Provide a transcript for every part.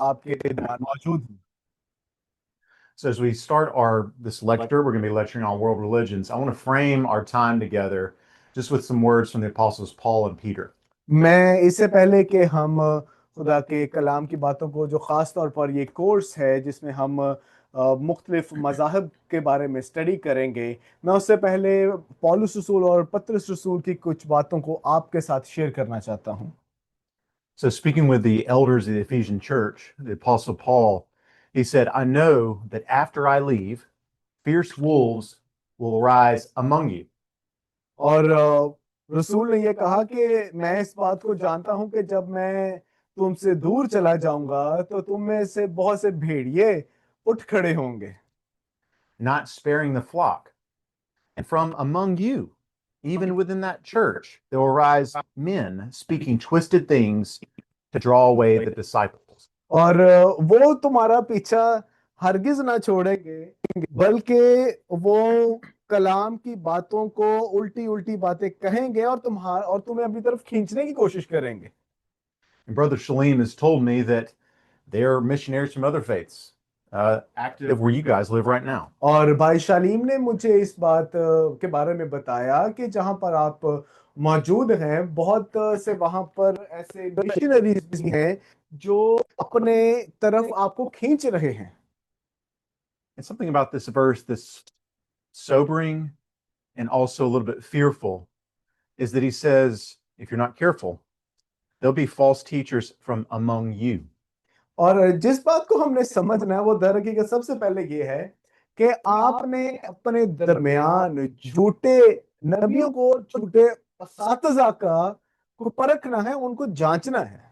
आपके दरमियान मौजूद हूँ। So as we start this lecture, we're going to be lecturing on world religions. I want to frame our time together just with some words from the apostles Paul and Peter. मैं इससे पहले कि हम खुदा के कलाम की बातों को, जो ख़ास तौर पर ये कोर्स है जिसमें हम मुख्तलिफ मज़ाहब के बारे में स्टडी करेंगे, मैं उससे पहले पौलुस रसूल और पतरस रसूल की कुछ बातों को आपके साथ शेयर करना चाहता हूँ। So speaking with the elders of the Ephesian church, the apostle Paul, he said, I know that after I leave, fierce wolves will arise among you. और रसूल ने ये कहा कि मैं इस बात को जानता हूं कि जब मैं तुमसे दूर चला जाऊंगा तो तुम में से बहुत से भेड़िए उठ खड़े होंगे, not sparing the flock. And from among you, even within that church, there will rise men speaking twisted things to draw away the disciples. और वो तुम्हारा पीछा हरगिज ना छोड़ेंगे, बल्कि वो कलाम की बातों को उल्टी उल्टी बातें कहेंगे और तुम्हें अपनी तरफ खींचने की कोशिश करेंगे। And Brother Shalim has told me that they are missionaries from other faiths, active where you guys live right now. और भाई शालीम ने मुझे इस बात के बारे में बताया कि जहां पर आप मौजूद हैं, बहुत से वहां पर ऐसे मिशनरीज भी हैं जो अपने तरफ आपको खींच रहे हैं। And something about this verse that's sobering and also a little bit fearful is that he says, if you're not careful, there'll be false teachers from among you. और जिस बात को हमने समझना है वो दर हकीकत सबसे पहले ये है कि आपने अपने दरमियान झूठे नबियों को, झूठे असातिज़ा को परखना है, उनको जांचना है।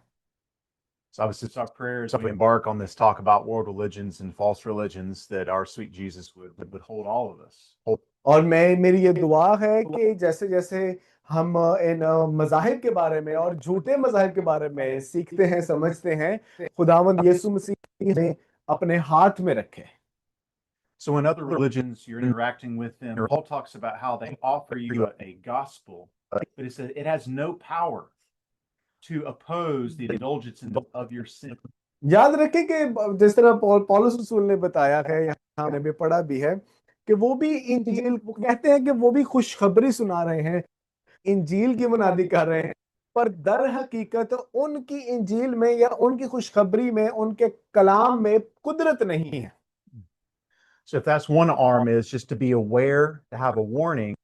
So obviously it's our prayers as we embark on this talk about world religions and false religions that our sweet Jesus would hold all of us. और मेरी ये दुआ है कि जैसे जैसे हम इन मज़ाहिब के बारे में और झूठे मज़ाहिब के बारे में सीखते हैं, समझते हैं, खुदावंद यीशु मसीह ने अपने हाथ में रखे। So in other religions, you're interacting with them. Paul talks about how they offer you a gospel, but he says it has no power to oppose the indulgence of your sin. याद रखें कि जिस तरह पौलुस रसूल ने बताया है, यहाँ हमने भी पढ़ा भी है कि वो भी इंजील, वो कहते हैं कि वो भी खुशखबरी सुना रहे हैं, इंजील की मुनादी कर रहे हैं, पर दर हकीकत उनकी इंजील में या उनकी खुशखबरी में, उनके कलाम में कुदरत नहीं है। So if that's one arm, is just to be aware, to have a warning,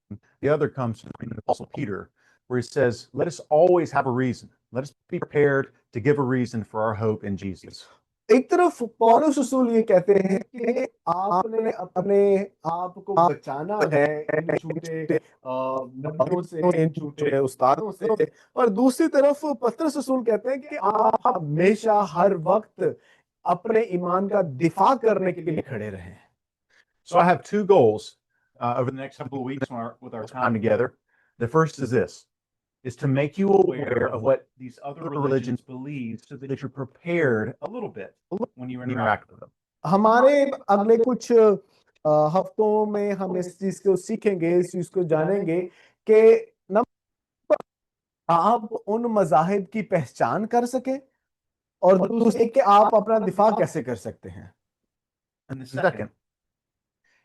the other comes from the Apostle Peter, where he says, let us always have a reason. Let us be prepared to give a reason for our hope in Jesus. एक तरफ पौलुस रसूल ये कहते हैं कि आपने अपने आप को बचाना है इन झूठे नबियों से, इन झूठे उस्तादों से, और दूसरी तरफ पतरस रसूल कहते हैं कि आप हमेशा हर वक्त अपने ईमान का दिफा करने के लिए खड़े रहें। So I have two goals over the next couple of weeks with our time together. The first is this, is to make you aware of what these other religions believe so that you're prepared a little bit when you interact with them. हमारे अगले कुछ हफ्तों में हम इस चीज को सीखेंगे, इस चीज को जानेंगे कि नंबर आप उन मज़ाहिब की पहचान कर सके और दूसरे कि आप अपना दिफा कैसे कर सकते हैं। And the second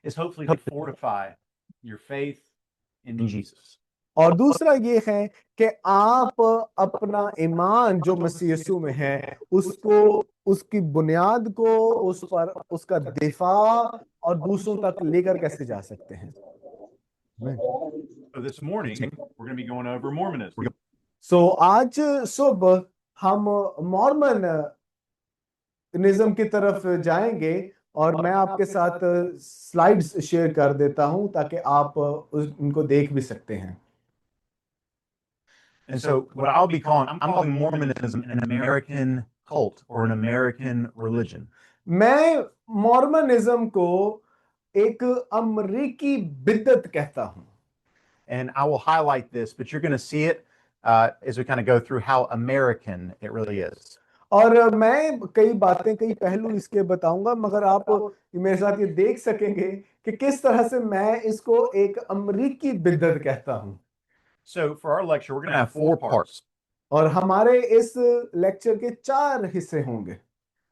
is hopefully to fortify your faith in Jesus. और दूसरा ये है कि आप अपना ईमान जो मसीह यीशु में है, उसको, उसकी बुनियाद को, उस पर उसका दिफा और दूसरों तक लेकर कैसे जा सकते हैं। So this morning we're going to be going over Mormonism. So आज सुबह हम मॉर्मनिज्म की तरफ जाएंगे और मैं आपके साथ स्लाइड्स शेयर कर देता हूं ताकि आप उनको देख भी सकते हैं। And so what I'm calling Mormonism an American cult or an American religion. मैं मॉर्मनिज्म को एक अमेरिकी बिदअत कहता हूं। And I will highlight this, but you're going to see it as we kind of go through how American it really is. और मैं कई बातें, कई पहलू इसके बताऊंगा, मगर आप मेरे साथ ये देख सकेंगे कि किस तरह से मैं इसको एक अमेरिकी बिदअत कहता हूं। So for our lecture, we're going to have 4 parts. और हमारे इस लेक्चर के 4 हिस्से होंगे।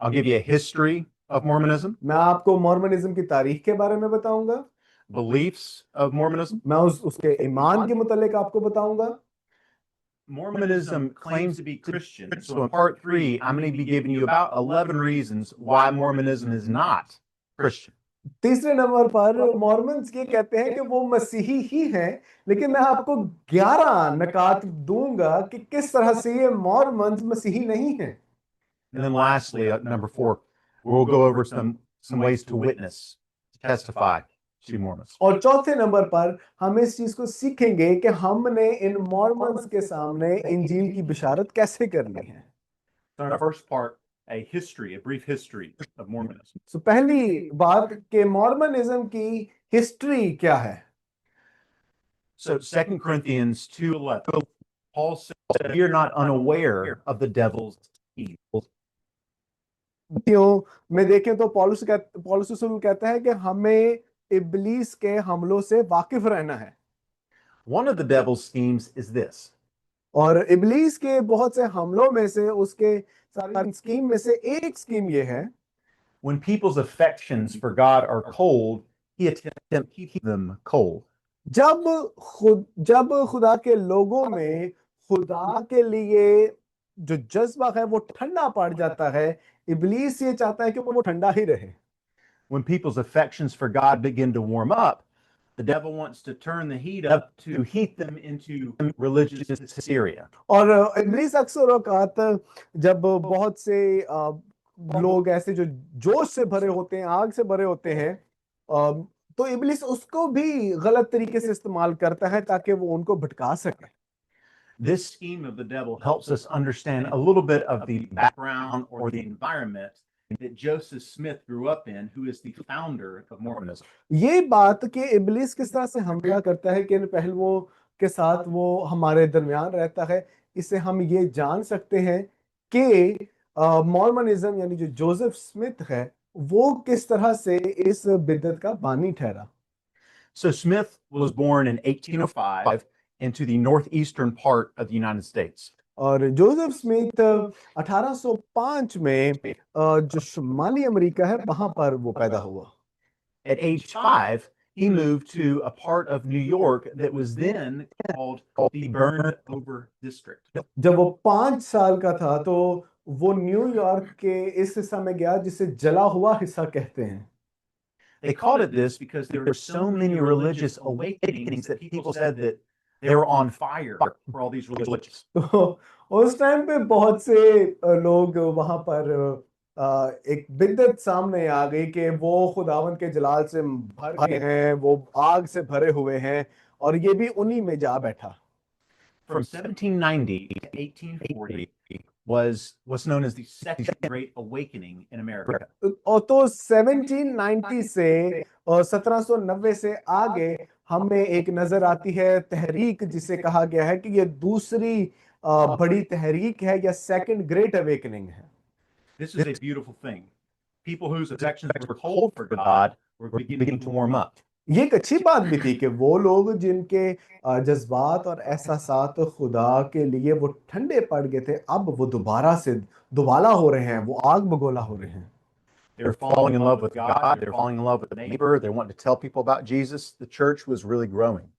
I'll give you a history of Mormonism, मैं आपको मॉर्मनिज्म की तारीख के बारे में बताऊंगा, beliefs of Mormonism. मैं उसके ईमान के मुतालिक आपको बताऊंगा। Mormonism claims to be Christian. So in part 3, I'm going to be giving you about 11 reasons why Mormonism is not Christian. तीसरे नंबर पर मॉर्मन्स ये कहते हैं कि वो मसीही ही हैं, लेकिन मैं आपको 11 नकात दूंगा कि किस तरह से ये मॉर्मन्स मसीही नहीं हैं। And then lastly, number 4, we'll go over some ways to witness, to testify to Mormons. और चौथे नंबर पर हम इस चीज को सीखेंगे कि हमने इन मॉर्मन्स के सामने इंजील की बिशारत कैसे करनी है। So in our first part, a brief history of Mormonism. तो पहली बात कि मॉर्मनिज्म की हिस्ट्री क्या है। So 2 Corinthians 2:11, Paul said, "We are not unaware of the devil's schemes." क्यों में देखें तो पौलुस रसूल कहता है कि हमें इब्लीस के हमलों से वाकिफ रहना है। One of the devil's schemes is this: और इब्लीस के बहुत से हमलों में से उसके सारी स्कीम में से एक स्कीम ये है, when people's affections for God are cold, he attempts to keep them cold. जब खुदा के लोगों में खुदा के लिए जो जज्बा है वो ठंडा पड़ जाता है, इब्लीस ये चाहता है कि वो ठंडा ही रहे। When people's affections for God begin to warm up, the devil wants to turn the heat up to heat them into religious hysteria. और इब्लीस अक्सर औकात जब बहुत से लोग ऐसे जो जोश से भरे होते हैं, आग से भरे होते हैं, तो इब्लीस उसको भी गलत तरीके से इस्तेमाल करता है ताकि वो उनको भटका सके। This scheme of the devil helps us understand a little bit of the background or the environment that Joseph Smith grew up in, who is the founder of Mormonism. ये बात कि इब्लीस किस तरह से हमला करता है कि इन पहलुओं के साथ वो हमारे दरमियान रहता है, इससे हम ये जान सकते हैं कि मॉर्मनिज्म यानी जो जोसेफ स्मिथ है वो किस तरह से इस बिदअत का बानी ठहरा। So Smith was born in 1805 into the northeastern part of the United States. और जोसेफ स्मिथ 1805 में जो शुमाली अमेरिका है वहां पर वो पैदा हुआ। At age 5, he moved to a part of New York that was then called the Burned Over District. जब वो 5 साल का था तो वो न्यूयॉर्क के इस हिस्सा में गया जिसे जला हुआ हिस्सा कहते हैं। They called it this because there were so many religious awakenings that people said that they were on fire for all these religions. तो उस टाइम पे बहुत से लोग वहां पर एक बिद्दत सामने आ गई कि वो खुदावंद के जलाल से भर गए हैं, वो आग से भरे हुए हैं और ये भी उन्हीं में जा बैठा। From 1790 to 1840 was what's known as the Second Great Awakening in America. और तो 1790 से और 1790 से आगे हमें एक नजर आती है तहरीक जिसे कहा गया है कि ये दूसरी बड़ी तहरीक है या सेकंड ग्रेट अवेकनिंग है। This is a beautiful thing. People whose affections were cold for God were beginning to warm up. ये एक अच्छी बात भी थी कि वो लोग जिनके जज्बात और एहसासात खुदा के लिए वो ठंडे पड़ गए थे, अब वो दोबारा से दुबाला हो रहे हैं, वो आग बगोला हो रहे हैं। They're falling in love with God. They're falling in love with the neighbor. They're wanting to tell people about Jesus. The church was really growing.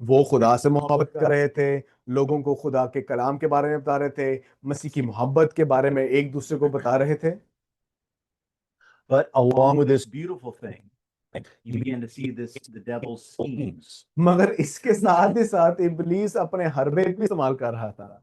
वो खुदा से मोहब्बत कर रहे थे, लोगों को खुदा के कलाम के बारे में बता रहे थे, मसीह की मोहब्बत के बारे में एक दूसरे को बता रहे थे। But along with this beautiful thing, you begin to see the devil's schemes. मगर इसके साथ ही साथ इब्लीस अपने हरबे भी इस्तेमाल कर रहा था।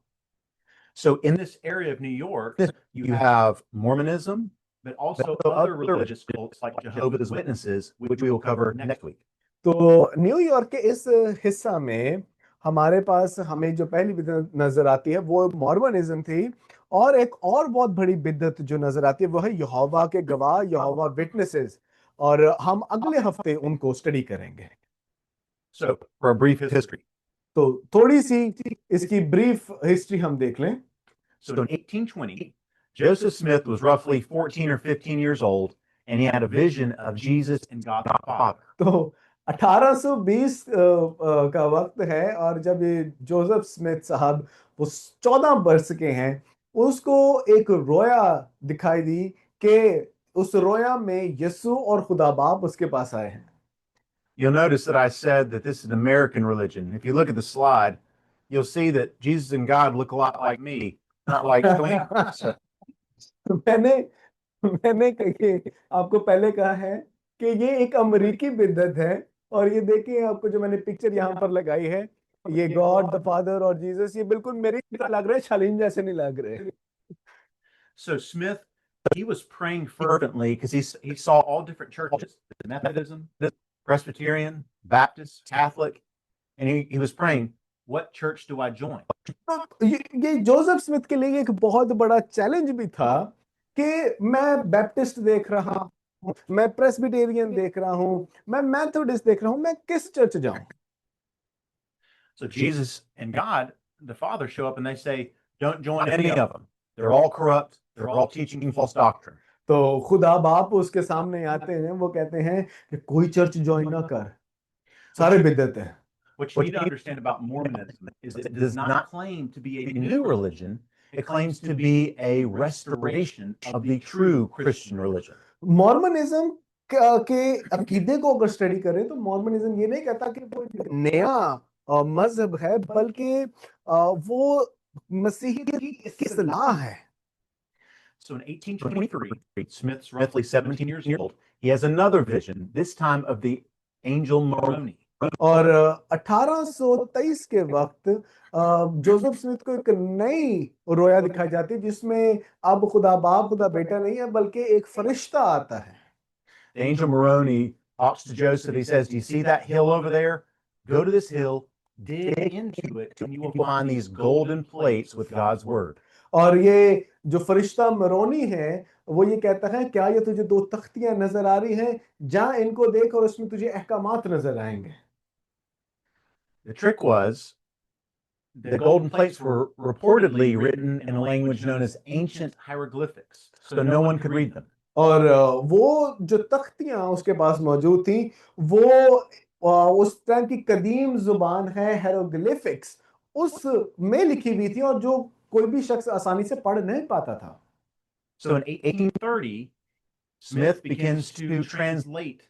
So in this area of New York, you have Mormonism, but also other religious cults like Jehovah's Witnesses, which we will cover next week. तो न्यूयॉर्क के इस हिस्सा में हमारे पास हमें जो पहली बिदअत नजर आती है वो मॉर्मनिज्म थी, और एक और बहुत बड़ी बिदअत जो नजर आती है वो है यहोवा के गवाह, यहोवा विटनेसेस, और हम अगले हफ्ते उनको स्टडी करेंगे। So for a brief history. तो थोड़ी सी इसकी ब्रीफ हिस्ट्री हम देख लें। So in 1820, Joseph Smith was roughly 14 or 15 years old, and he had a vision of Jesus and God the Father. तो 1820 का वक्त है और जब ये जोसेफ स्मिथ साहब वो 14 वर्ष के हैं, उसको एक रोया दिखाई दी कि उस रोया में यीशु और खुदा बाप उसके पास आए हैं। You'll notice that I said that this is an American religion. If you look at the slide, you'll see that Jesus and God look a lot like me, not like Selena. मैंने मैंने आपको पहले कहा है कि ये एक अमेरिकी बिदअत है, और ये देखिए आपको जो मैंने पिक्चर यहाँ पर लगाई है, ये गॉड द फादर और जीसस, ये बिल्कुल मेरे लग रहे हैं, शालीन जैसे नहीं लग रहे। So Smith, he was praying fervently because he saw all different churches, Methodism, Presbyterian, Baptist, Catholic, and he was praying, what church do I join? तो ये जोसेफ स्मिथ के लिए एक बहुत बड़ा चैलेंज भी था कि मैं बैप्टिस्ट देख रहा हूँ, मैं प्रेस्बिटेरियन देख रहा हूँ, मैं मेथोडिस्ट देख रहा हूँ, मैं किस चर्च जाऊं? So Jesus and God, the Father, show up and they say, don't join any of them. They're all corrupt. They're all teaching false doctrine. तो खुदा बाप उसके सामने आते हैं, वो कहते हैं कि कोई चर्च ज्वाइन ना कर, सारे बिदअत हैं। What you need to understand about Mormonism is that it does not claim to be a new religion. It claims to be a restoration of the true Christian religion. मॉर्मनिज्म के अकीदे को अगर study करें तो मॉर्मनिज्म ये नहीं कहता कि कोई नया मजहब है, बल्कि वो मसीही की इस्लाह है। So in 1823, Smith's roughly 17 years old. He has another vision, this time of the angel Moroni. और 1823 के वक्त जोसेफ स्मिथ को एक नई रोया दिखाई जाती है, जिसमें अब खुदा बाप खुदा बेटा नहीं है, बल्कि एक फरिश्ता आता है। The angel Moroni talks to Joseph. He says, do you see that hill over there? Go to this hill, dig into it, and you will find these golden plates with God's word. और ये जो फरिश्ता Maroni है, वो ये कहता है, क्या ये तुझे दो तख्तियां नजर आ रही हैं? जा इनको देख और उसमें तुझे अहकामात नजर आएंगे। The trick was the golden plates were reportedly written in a language known as ancient hieroglyphics, so no one could read them. और वो जो तख्तियां उसके पास मौजूद थी, वो उस टाइम की कदीम जुबान है, हेरोग्लिफिक्स, उसमें लिखी हुई थी, और जो कोई भी शख्स आसानी से पढ़ नहीं पाता था। So in 1830, Smith begins to translate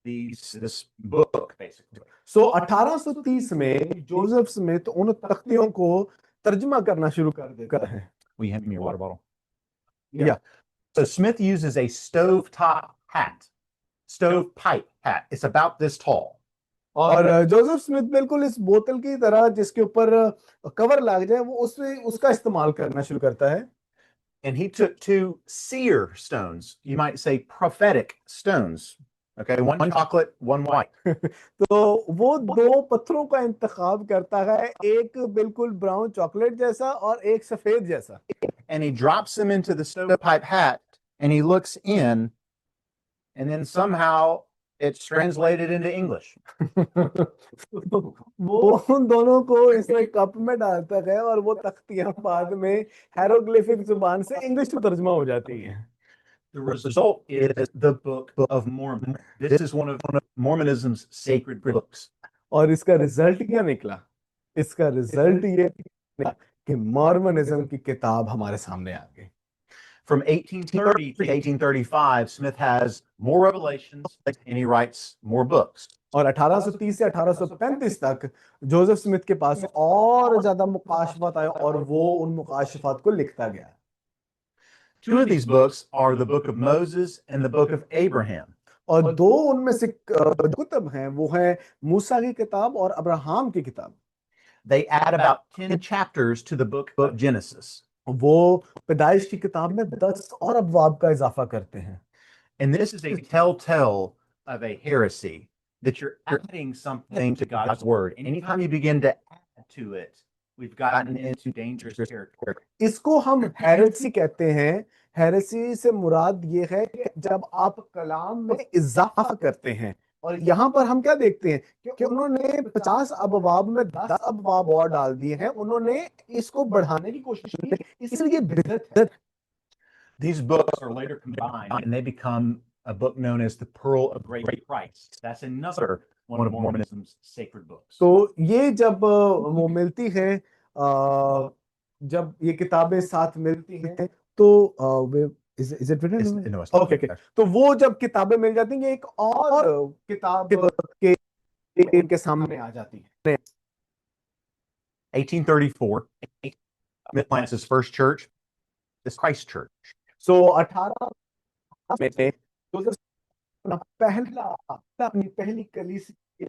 this book, basically. सो 1830 में जोसेफ स्मिथ उन तख्तियों को तर्जुमा करना शुरू कर देता है। Will you hand me your water bottle? Yeah. So Smith uses a stovepipe hat. It's about this tall. और जोसेफ स्मिथ बिल्कुल इस बोतल की तरह जिसके ऊपर कवर लग जाए, वो उसका इस्तेमाल करना शुरू करता है। And he took two seer stones, you might say prophetic stones. Okay, one chocolate, one white. तो वो दो पत्थरों का इंतखाब करता है, एक बिल्कुल ब्राउन चॉकलेट जैसा और एक सफेद जैसा। And he drops them into the stovepipe hat and he looks in, and then somehow it's translated into English. वो उन दोनों को इसमें कप में डालता है, और वो तख्तियां बाद में हेरोग्लिफिक जुबान से इंग्लिश में तर्जुमा हो जाती हैं। The result is the Book of Mormon. This is one of Mormonism's sacred books. और इसका रिजल्ट क्या निकला? इसका रिजल्ट ये निकला कि मॉर्मनिज्म की किताब हमारे सामने आ गई। From 1830 to 1835, Smith has more revelations and he writes more books. और 1830 से 1835 तक जोसेफ स्मिथ के पास और ज्यादा मुकाशफात आए, और वो उन मुकाशफात को लिखता गया। Two of these books are the Book of Moses and the Book of Abraham. और दो उनमें से कुतुब हैं, वो है मूसा की किताब और अब्राहम की किताब। They add about 10 chapters to the book of Genesis. वो पैदाइश की किताब में 10 और अबवाब का इजाफा करते हैं। And this is a telltale of a heresy, that you're adding something to God's word. Anytime you begin to add to it, we've gotten into dangerous territory. इसको हम हेरेसी कहते हैं। हेरेसी से मुराद ये है कि जब आप कलाम में इजाफा करते हैं, और यहाँ पर हम क्या देखते हैं कि उन्होंने 50 अबवाब में 10 अबवाब और डाल दिए हैं, उन्होंने इसको बढ़ाने की कोशिश की, इसलिए बिदअत है। These books are later combined and they become a book known as the Pearl of Great Price. That's another one of Mormonism's sacred books. तो ये जब वो मिलती है, जब ये किताबें साथ मिलती हैं, तो वे Is it written? No, it's Okay, okay. तो वो जब किताबें मिल जाती हैं, ये एक और किताब के सामने आ जाती है। 1834, Smith plants his first church, this Christ Church. So 18 में जोसेफ अपनी पहली कलीसिया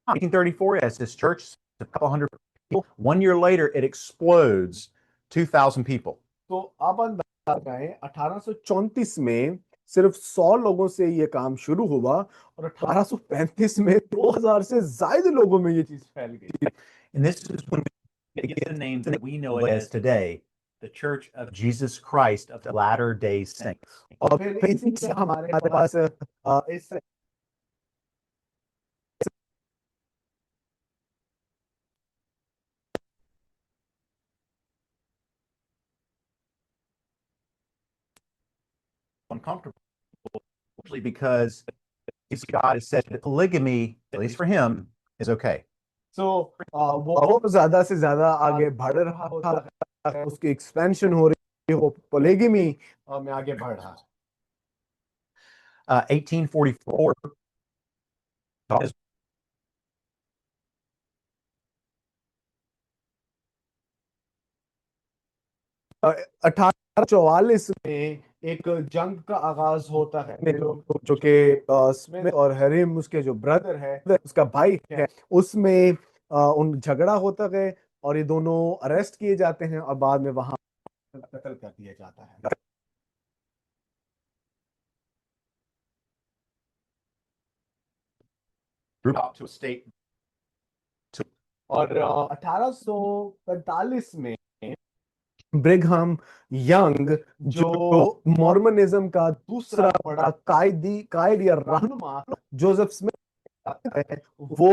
1834, as his church, a couple hundred people. 1 year later, it explodes 2,000 people. तो आप अंदाजा लगाएं 1834 में सिर्फ 100 लोगों से ये काम शुरू हुआ और 1835 में 2000 से ज्यादा लोगों में ये चीज फैल गई। And this is when we get the name that we know it as today, the Church of Jesus Christ of the Latter-day Saints. और फिर इसी से हमारे पास इस Uncomfortable, because God has said that polygamy, at least for him, is okay. So वो ज्यादा से ज्यादा आगे बढ़ रहा होता है, उसकी एक्सपेंशन हो रही है, वो पोलीगमी में आगे बढ़ रहा है। 1844, 1844 में एक जंग का आगाज होता है, जो कि स्मिथ और हैरिम, उसके जो ब्रदर है, उसका भाई है, उसमें उन झगड़ा होता है और ये दोनों अरेस्ट किए जाते हैं और बाद में वहां कत्ल कर दिया जाता है। to a state. और 1845 में ब्रिघम यंग, जो मॉर्मनिज्म का दूसरा बड़ा कायद या रहनुमा जोसेफ स्मिथ है, वो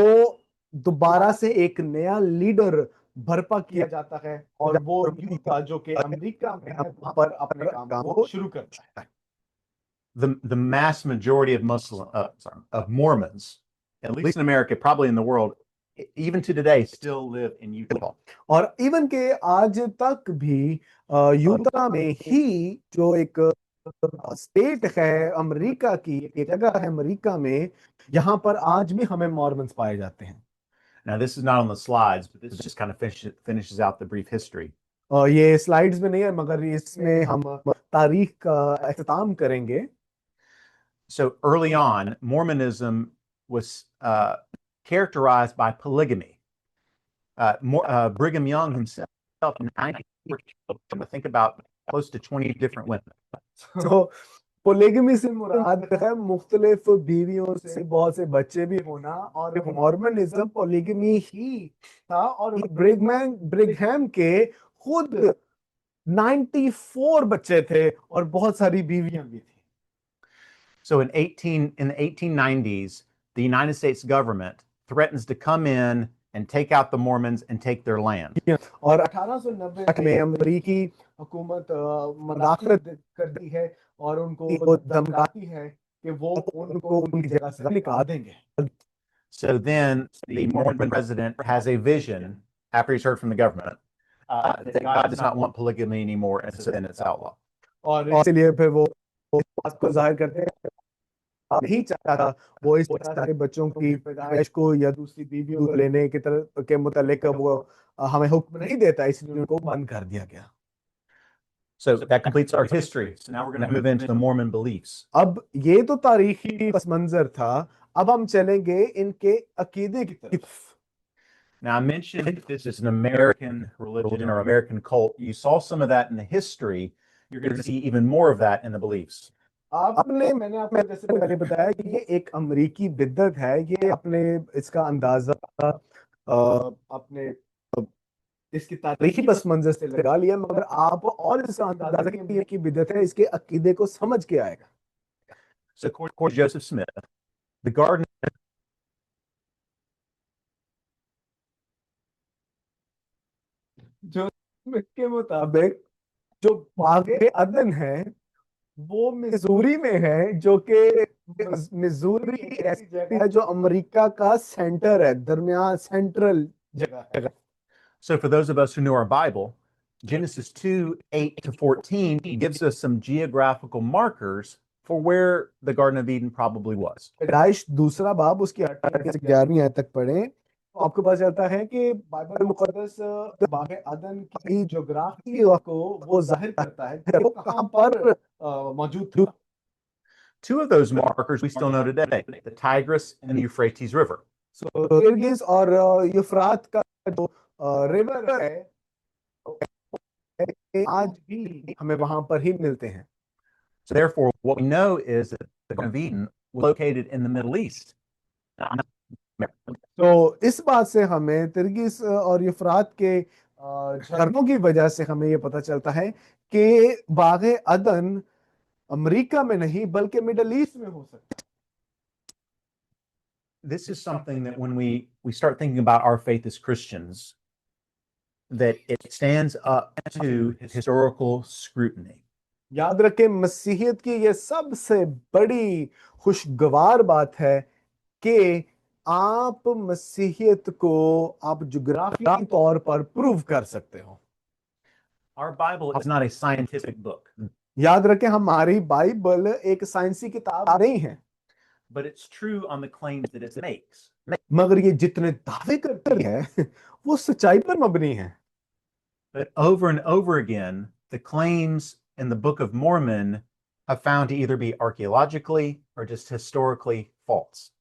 दोबारा से एक नया लीडर बर्पा किया जाता है और वो यूता जो कि अमेरिका में है, वहां पर अपने काम को शुरू करता है। The mass majority of of Mormons, at least in America, probably in the world, even to today, still live in Utah. और इवन के आज तक भी यूता में ही, जो एक स्टेट है अमेरिका की, एक जगह है अमेरिका में, यहाँ पर आज भी हमें मॉर्मन्स पाए जाते हैं। Now, this is not on the slides, but this just kind of finishes out the brief history. ये स्लाइड्स में नहीं है, मगर इसमें हम तारीख का इख्तिताम करेंगे। So early on, Mormonism was characterized by polygamy. Brigham Young himself, I think about close to 20 different women. तो पोलीगमी से मुराद है मुख्तलिफ बीवियों से बहुत से बच्चे भी होना, और मॉर्मनिज्म पोलीगमी ही था, और ब्रिघम के खुद 94 बच्चे थे और बहुत सारी बीवियां भी थी। So in the 1890s, the United States government threatens to come in and take out the Mormons and take their land. और 1890 में अमेरिकी हुकूमत मदाखलत करती है और उनको धमकाती है कि वो उनको उनकी जगह से निकाल देंगे। So then the Mormon president has a vision after he's heard from the government that God does not want polygamy anymore, and so then it's outlawed. और इसलिए फिर वो बात को जाहिर करते हैं, नहीं चाहता वो इस तरह के बच्चों की पैदाइश को या दूसरी बीवियों को लेने की तरह के मुतालिक वो हमें हुक्म नहीं देता, इसलिए उनको बंद कर दिया गया। So that completes our history. So now we're going to move into the Mormon beliefs. अब ये तो तारीखी पस मंजर था, अब हम चलेंगे इनके अकीदे की तरफ। Now, I mentioned that this is an American religion or American cult. You saw some of that in the history. You're going to see even more of that in the beliefs. मैंने आपको जैसे पहले बताया कि ये एक अमेरिकी बिद्दत है, ये अपने इसका अंदाजा अपने इसकी तारीखी पस मंजर से लगा लिया, मगर आप और इसका अंदाजा की बिद्दत है, इसके अकीदे को समझ के आएगा। So according to Joseph Smith, the garden जो के मुताबिक जो बागे अदन है वो मिजूरी में है, जो कि मिजूरी ऐसी जगह है जो अमेरिका का सेंटर है, दरमियान सेंट्रल जगह है। So for those of us who know our Bible, Genesis 2:8-14 gives us some geographical markers for where the Garden of Eden probably was. पैदाइश दूसरा बाब उसकी 8 से 11वीं आयत तक पढ़ें तो आपको पता चलता है कि बाइबल मुकद्दस बाग अदन की ज्योग्राफी को वो जाहिर करता है कि वो कहाँ पर मौजूद था. Two of those markers we still know today, the Tigris and the Euphrates River. So Kyrgyz और यूफ्रात का जो रिवर है आज भी हमें वहां पर ही मिलते हैं. So therefore, what we know is that the Garden of Eden was located in the Middle East. तो इस बात से हमें तिर्गिस और यूफ्रात के झरनों की वजह से हमें ये पता चलता है कि बाग अदन अमेरिका में नहीं बल्कि मिडल ईस्ट में हो सकता है. This is something that when we start thinking about our faith as Christians, that it stands up to historical scrutiny. याद रखें मसीहियत की ये सबसे बड़ी खुशगवार बात है कि आप मसीहियत को आप ज्योग्राफिक तौर पर प्रूव कर सकते हो. Our Bible is not a scientific book, याद रखें हमारी बाइबल एक साइंसी किताब नहीं है, but it's true on the claims that it makes. मगर ये जितने दावे करती है वो सच्चाई पर मबनी है. But over and over again, the claims in the Book of Mormon have found to either be archaeologically or just historically false.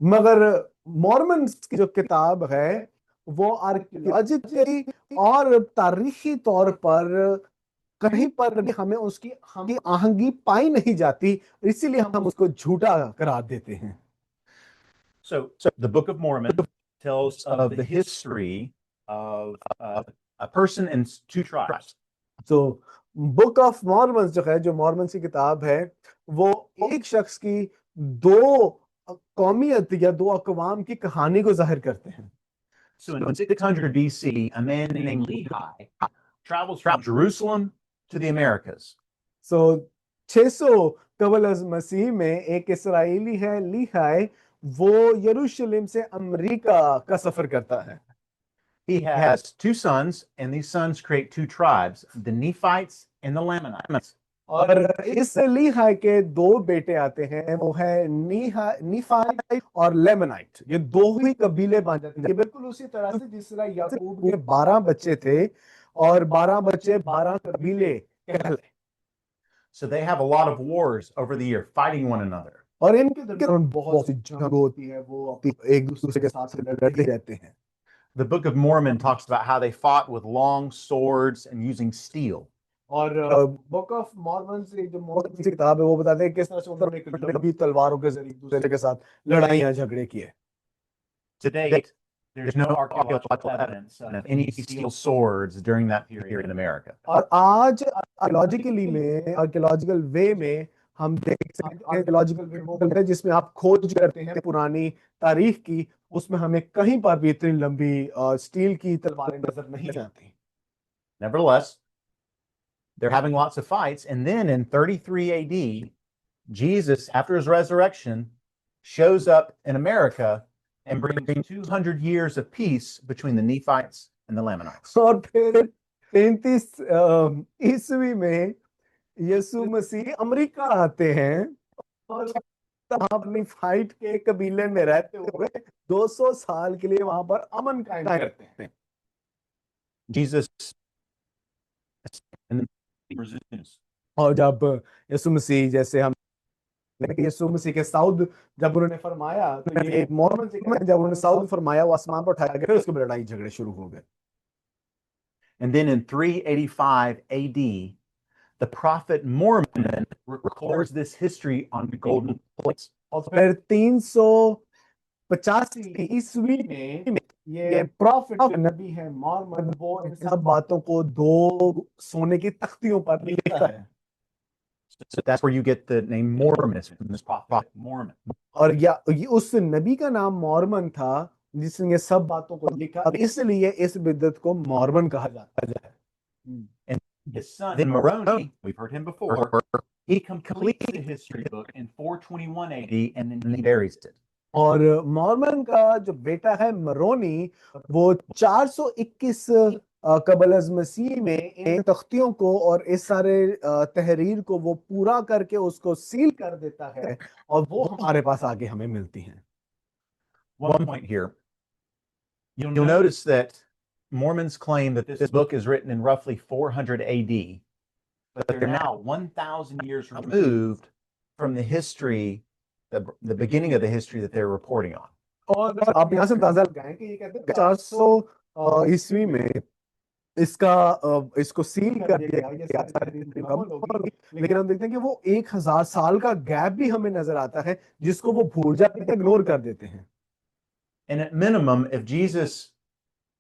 मगर मॉर्मन्स की जो किताब है वो आर्कियोलॉजिकली और तारीखी तौर पर कहीं पर भी हमें उसकी आहंगी पाई नहीं जाती, इसीलिए हम उसको झूठा करार देते हैं. So the Book of Mormon tells of the history of a person and two tribes. तो बुक ऑफ मॉर्मन्स जो है, जो मॉर्मन्स की किताब है, वो एक शख्स की दो कौमियत या दो अकवाम की कहानी को जाहिर करते हैं. So in 600 BC, a man named Lehi travels from Jerusalem to the Americas. So 600 कबल अज़ मसीह में एक इसराइली है लीहाई, वो यरूशलेम से अमेरिका का सफर करता है. He has two sons, and these sons create two tribes, the Nephites and the Lamanites. और इस लीहाई के दो बेटे आते हैं, वो है नीफाइट और लेमनाइट. ये दो ही कबीले बन जाते हैं, बिल्कुल उसी तरह से जिस तरह याकूब के 12 बच्चे थे और 12 बच्चे 12 कबीले कहलाए. So they have a lot of wars over the year, fighting one another. और इनके दरमियान बहुत सी जंग होती है, वो एक दूसरे के साथ लड़ते रहते हैं. The Book of Mormon talks about how they fought with long swords and using steel. और बुक ऑफ मॉर्मन से जो मॉर्मन की किताब है वो बताते हैं किस तरह से उन्होंने कभी तलवारों के जरिए एक दूसरे के साथ लड़ाइयां झगड़े किए. To date, there's no archaeological evidence of any steel swords during that period in America. और आज आर्कियोलॉजिकल वे में हम देख सकते हैं, आर्कियोलॉजिकल वे वो है जिसमें आप खोज करते हैं पुरानी तारीख की, उसमें हमें कहीं पर भी इतनी लंबी स्टील की तलवारें नजर नहीं आती. Nevertheless, they're having lots of fights, and then in 33 AD, Jesus, after his resurrection, shows up in America and brings 200 years of peace between the Nephites and the Lamanites. और फिर 33 ईस्वी में यीशु मसीह अमेरिका आते हैं और अपनी फाइट के कबीले में रहते हुए 200 साल के लिए वहां पर अमन कायम करते हैं. Jesus और जब यीशु मसीह, जैसे हम यीशु मसीह के साउद जब उन्होंने फरमाया, तो ये एक मॉर्मन से जब उन्होंने साउद फरमाया वो आसमान पर उठाया गया, फिर उसके बाद लड़ाई झगड़े शुरू हो गए. And then in 385 AD, the prophet Mormon records this history on golden plates. और फिर 385 ईस्वी में ये प्रॉफिट नबी है मॉर्मन, वो इन सब बातों को दो सोने की तख्तियों पर लिखता है. So that's where you get the name Mormonism, from this prophet Mormon. और या उस नबी का नाम मॉर्मन था जिसने ये सब बातों को लिखा, इसलिए इस बिदअत को मॉर्मन कहा जाता है. And his son Moroni, we've heard him before, he completes the history book in 421 AD and then he buries it. और मॉर्मन का जो बेटा है मरोनी, वो 421 कबल अज़ मसीह में इन तख्तियों को और इस सारे तहरीर को वो पूरा करके उसको सील कर देता है और वो हमारे पास आगे हमें मिलती हैं। One point here. You'll notice that Mormons claim that this book is written in roughly 400 AD, but they're now 1,000 years removed from the history, the beginning of the history that they're reporting on. और आप यहाँ से अंदाजा लगाएं कि ये कहते हैं 400 ईस्वी में इसको सील कर दिया गया, ये सारी चीजें मुकम्मल होगी। लेकिन हम देखते हैं कि वो 1000 साल का गैप भी हमें नजर आता है जिसको वो भूल जाते हैं, इग्नोर कर देते हैं। And at minimum, if Jesus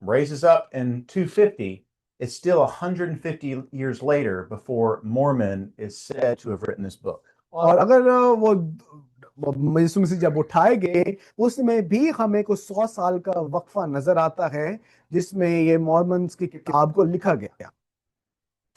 raises up in 250, it's still 150 years later before Mormon is said to have written this book. और अगर वो यीशु मसीह जब उठाए गए उसमें भी हमें को 100 साल का वक्फा नजर आता है जिसमें ये मॉर्मन्स की किताब को लिखा गया।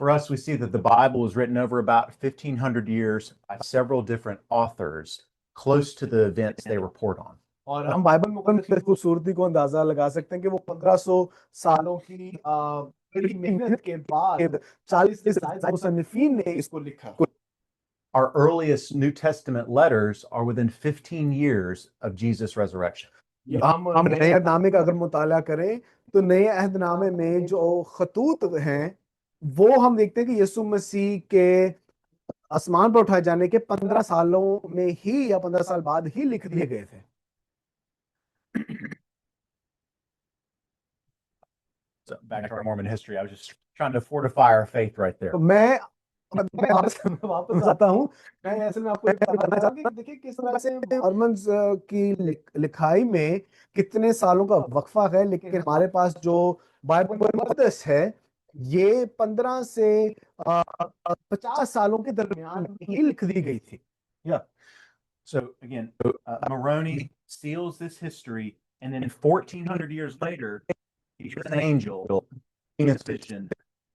For us, we see that the Bible was written over about 1,500 years by several different authors close to the events they report on. और हम बाइबल मुकम्मल की खूबसूरती को अंदाजा लगा सकते हैं कि वो 1500 सालों की बड़ी मेहनत के बाद 40 से ज्यादा मुसन्निफीन ने इसको लिखा। Our earliest New Testament letters are within 15 years of Jesus' resurrection. हम नए अहदनामे का अगर मुताला करें तो नए अहदनामे में जो खतूत हैं वो हम देखते हैं कि यीशु मसीह के आसमान पर उठाए जाने के 15 सालों में ही या 15 साल बाद ही लिख दिए गए थे। So back to our Mormon history, I was just trying to fortify our faith right there. तो मैं वापस आता हूँ। मैं ऐसे में आपको ये बताना चाहूंगा कि देखिए किस तरह से मॉर्मन्स की लिखाई में कितने सालों का वक्फा है, लेकिन हमारे पास जो बाइबल मुक़द्दस है ये 15 से 50 सालों के दरमियान ही लिख दी गई थी। Yeah. So again, Moroni steals this history, and then 1,400 years later, he's an angel in his vision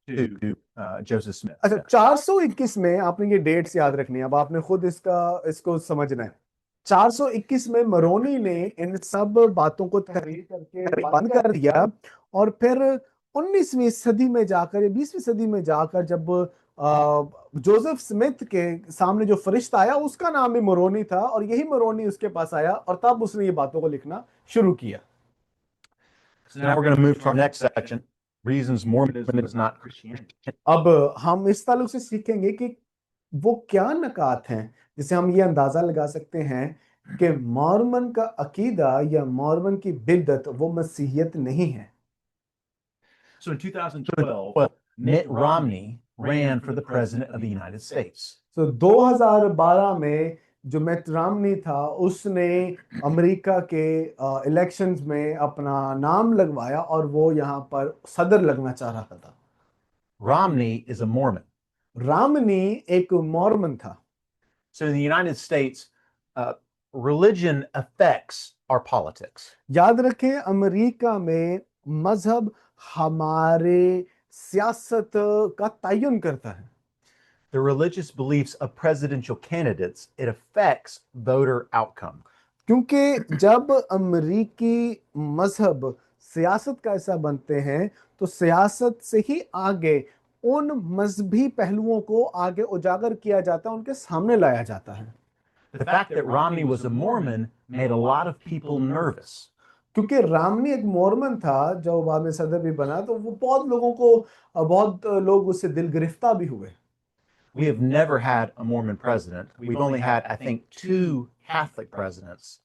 to Joseph Smith. अच्छा, 421 में आपने ये डेट्स याद रखनी है, अब आपने खुद इसको समझना है। 421 में मरोनी ने इन सब बातों को तहरीर करके बंद कर दिया और फिर 19वीं सदी में जाकर या 20वीं सदी में जाकर जब जोसेफ स्मिथ के सामने जो फरिश्ता आया उसका नाम भी मरोनी था और यही मरोनी उसके पास आया और तब उसने ये बातों को लिखना शुरू किया। So now we're going to move to our next section, reasons Mormonism is not Christianity. अब हम इस ताल्लुक से सीखेंगे कि वो क्या नकात हैं जिसे हम ये अंदाजा लगा सकते हैं कि मॉर्मन का अकीदा या मॉर्मन की बिदअत वो मसीहियत नहीं है। So in 2012, Mitt Romney ran for the president of the United States. तो 2012 में जो मिट रोमनी था उसने अमेरिका के इलेक्शंस में अपना नाम लगवाया और वो यहाँ पर सदर लगना चाह रहा था। Romney is a Mormon. Romani एक मॉर्मन था। So in the United States, religion affects our politics. याद रखें अमेरिका में मजहब हमारे सियासत का तयन करता है। The religious beliefs of presidential candidates, it affects voter outcome. क्योंकि जब अमेरिकी मजहब सियासत का हिस्सा बनते हैं तो सियासत से ही आगे उन मजहबी पहलुओं को आगे उजागर किया जाता है, उनके सामने लाया जाता है। The fact that Romney was a Mormon made a lot of people nervous. क्योंकि रोमनी एक मॉर्मन था जो बाद में सदर भी बना तो वो बहुत लोग उससे दिल गिरफ्तार भी हुए। We have never had a Mormon president. We've only had, I think, 2 Catholic presidents.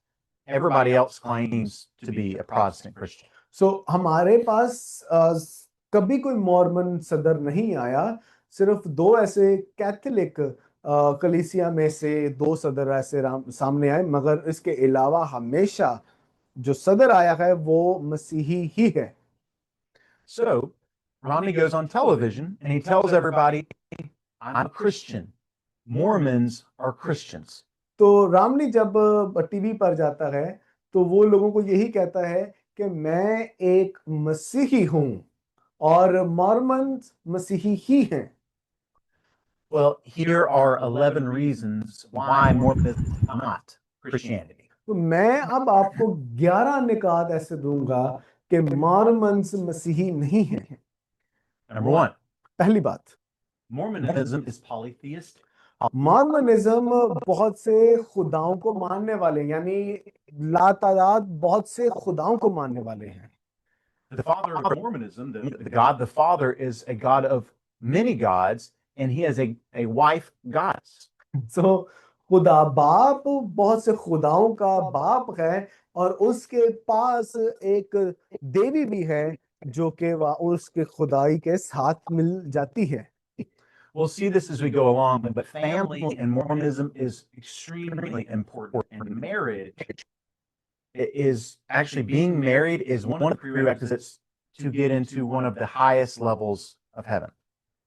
Everybody else claims to be a Protestant Christian. So हमारे पास कभी कोई मॉर्मन सदर नहीं आया, सिर्फ 2 ऐसे कैथोलिक कलीसिया में से 2 सदर ऐसे सामने आए, मगर इसके अलावा हमेशा जो सदर आया है वो मसीही ही है। So Romney goes on television and he tells everybody, I'm a Christian. Mormons are Christians. तो रोमनी जब टीवी पर जाता है तो वो लोगों को यही कहता है कि मैं एक मसीही हूं और मॉर्मन्स मसीही ही हैं। Well, here are 11 reasons why Mormonism is not Christianity. तो मैं अब आपको 11 निकात ऐसे दूंगा कि मॉर्मन्स मसीही नहीं हैं। Number one, पहली बात, Mormonism is polytheistic. मॉर्मनिज्म बहुत से खुदाओं को मानने वाले, यानी लातादाद बहुत से खुदाओं को मानने वाले हैं। The father of Mormonism, the God the Father, is a God of many gods, and he has a wife goddess. सो खुदा बाप बहुत से खुदाओं का बाप है, और उसके पास एक देवी भी है जो कि वह उसके खुदाई के साथ मिल जाती है। We'll see this as we go along, but family in Mormonism is extremely important, and marriage is actually being married is one of the prerequisites to get into one of the highest levels of heaven.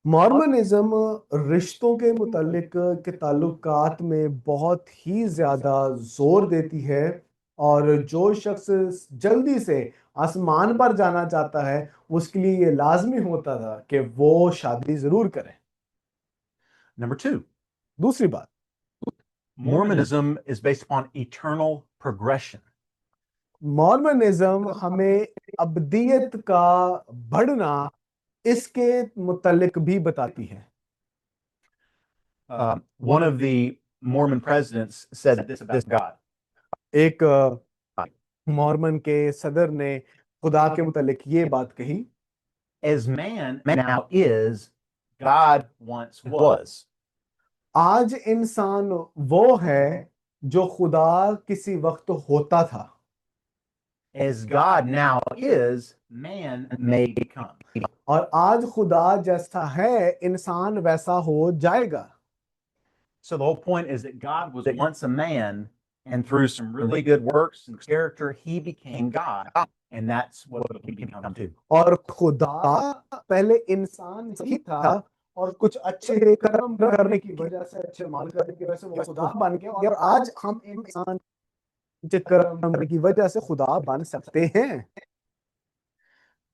मॉर्मनिज्म रिश्तों के मुतालिक के ताल्लुकात में बहुत ही ज्यादा जोर देती है, और जो शख्स जल्दी से आसमान पर जाना चाहता है उसके लिए ये लाजमी होता था कि वो शादी जरूर करे। Number two, दूसरी बात, Mormonism is based upon eternal progression. मॉर्मनिज्म हमें अब्दियत का बढ़ना इसके मुतालिक भी बताती है। One of the Mormon presidents said this about God. एक मॉर्मन के सदर ने खुदा के मुतालिक ये बात कही, As man now is, God once was. आज इंसान वो है जो खुदा किसी वक्त होता था। As God now is, man may become. और आज खुदा जैसा है इंसान वैसा हो जाएगा। So the whole point is that God was once a man, and through some really good works and character, he became God, and that's what we become too. और खुदा पहले इंसान ही था, और कुछ अच्छे कर्म करने की वजह से, अच्छे माल करने की वजह से वो खुदा बन गया, और आज हम इंसान अच्छे कर्म करने की वजह से खुदा बन सकते हैं।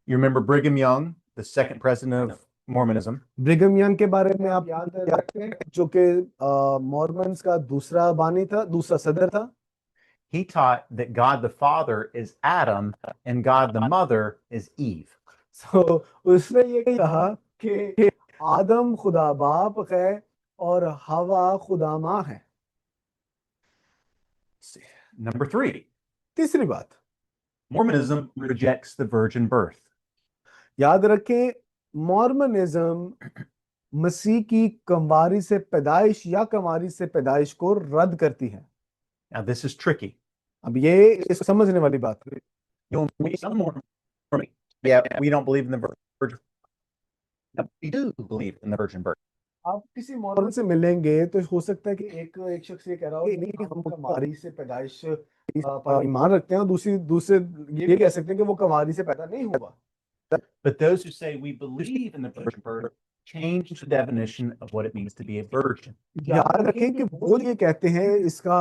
You remember Brigham Young, the second president of Mormonism? Brigham young के बारे में आप याद रखते हैं, जो कि मॉर्मन्स का दूसरा बानी था, दूसरा सदर था। He taught that God the Father is Adam and God the Mother is Eve. So उसने ये कहा कि आदम खुदा बाप है और हवा खुदा माँ है। Number three, तीसरी बात, Mormonism rejects the virgin birth. याद रखें, मॉर्मनिज्म मसीह की कंवारी से पैदाइश या कंवारी से पैदाइश को रद्द करती है। Now this is tricky. अब ये इसको समझने वाली बात है। You'll meet some Mormons. Yeah, we don't believe in the virgin. No, we do believe in the virgin birth. आप किसी मॉर्मन से मिलेंगे तो हो सकता है कि एक शख्स ये कह रहा हो कि नहीं, हम कंवारी से पैदाइश पर ईमान रखते हैं, और दूसरे ये कह सकते हैं कि वो कंवारी से पैदा नहीं हुआ। But those who say we believe in the virgin birth change the definition of what it means to be a virgin. याद रखें कि वो ये कहते हैं, इसका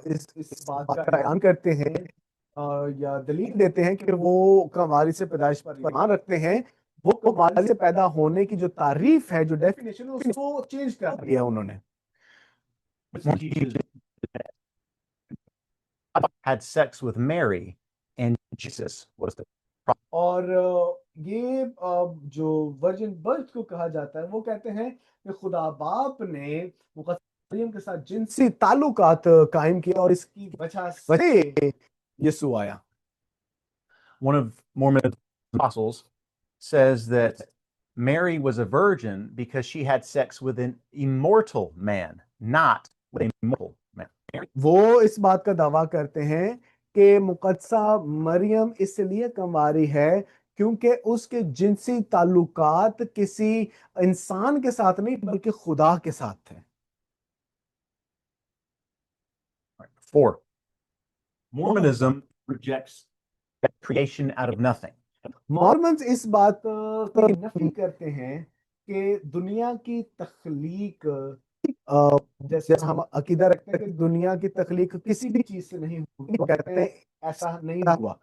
इस बात का ऐलान करते हैं या दलील देते हैं कि वो कंवारी से पैदाइश पर ईमान रखते हैं, वो कंवारी से पैदा होने की जो तारीफ है, जो डेफिनेशन है, उसको चेंज कर दिया उन्होंने। Had sex with Mary and Jesus was the और ये जो वर्जिन बर्थ को कहा जाता है, वो कहते हैं कि खुदा बाप ने मुकद्दस मरियम के साथ जिनसी ताल्लुकात कायम किया, और इसकी वजह से यीशु आया। one of Mormon apostles says that Mary was a virgin because she had sex with an immortal man, not with a mortal man. वो इस बात का दावा करते हैं कि मुकद्दसा मरियम इसलिए कंवारी है क्योंकि उसके जिनसी ताल्लुकात किसी इंसान के साथ नहीं बल्कि खुदा के साथ थे। 4. Mormonism rejects creation out of nothing. Mormons इस बात की नफी करते हैं कि दुनिया की तख्लीक, जैसे हम अकीदा रखते हैं कि दुनिया की तख्लीक किसी भी चीज से नहीं हुई, वो कहते हैं ऐसा नहीं हुआ।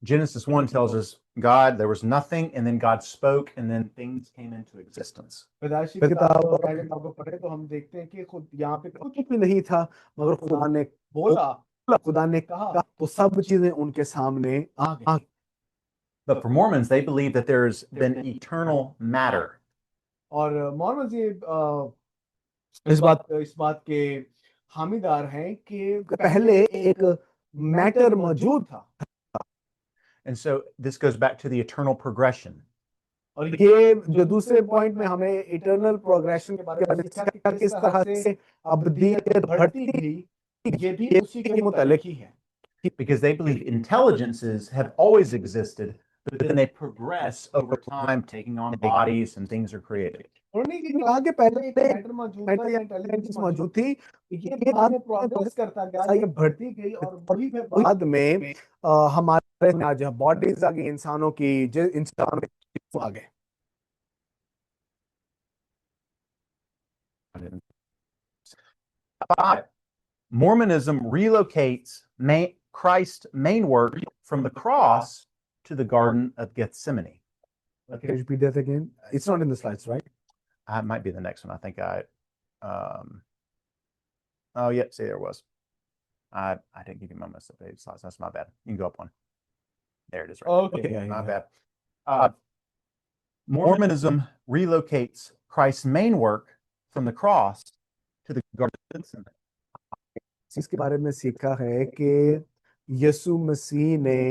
Genesis 1 tells us God, there was nothing, and then God spoke, and then things came into existence. पैदाइशी किताब को पढ़े तो हम देखते हैं कि खुद यहाँ पे कुछ भी नहीं था, मगर खुदा ने बोला, खुदा ने कहा, तो सब चीजें उनके सामने आ गई। But for Mormons, they believe that there's been eternal matter. और मॉर्मन्स ये इस बात के हामीदार हैं कि पहले एक मैटर मौजूद था। And so this goes back to the eternal progression. और ये जो दूसरे पॉइंट में हमें इटर्नल प्रोग्रेशन के बारे में सीखा कि किस तरह से अब्दियत बढ़ती गई, ये भी उसी के मुतालिक ही है। Because they believe intelligences have always existed, but then they progress over time, taking on bodies and things are created. उन्होंने ये कहा कि पहले एक मैटर मौजूद था या इंटेलिजेंस मौजूद थी, ये बाद में प्रोग्रेस करता गया, ये बढ़ती गई और वही फिर बाद में हमारे आज बॉडीज आ गई इंसानों की, जो इंसान आ गए। Five, Mormonism relocates Christ's main work from the cross to the Garden of Gethsemane. Can you repeat that again? It's not in the slides, right? It might be the next one. I think oh, yeah, see, there it was. I didn't give you my mess up page slides. That's my bad. You can go up one. There it is. Right. Okay, yeah, my yeah. bad. Mormonism relocates Christ's main work from the cross to the Garden of Gethsemane. इसके बारे में सीखा है कि यीशु मसीह ने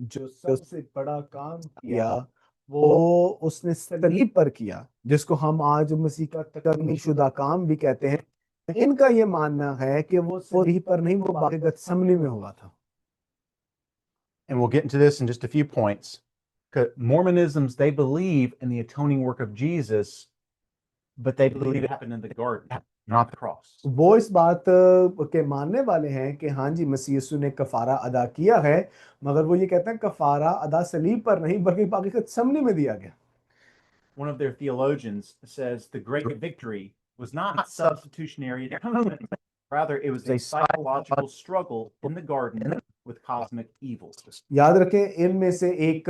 जो सबसे बड़ा काम किया वो उसने सलीब पर किया, जिसको हम आज मसीह का तकमीलशुदा काम भी कहते हैं। इनका ये मानना है कि वो सलीब पर नहीं, वो बागे गतसमनी में हुआ था। And we'll get into this in just a few points. Mormonisms, they believe in the atoning work of Jesus, but they believe it happened in the garden, not the cross. वो इस बात के मानने वाले हैं कि हाँ जी, मसीह यीशु ने कफारा अदा किया है, मगर वो ये कहते हैं कफारा अदा सलीब पर नहीं बल्कि बागी गतसमनी में दिया गया। One of their theologians says the great victory was not substitutionary atonement, rather it was a psychological struggle in the garden with cosmic evils. याद रखें, इनमें से एक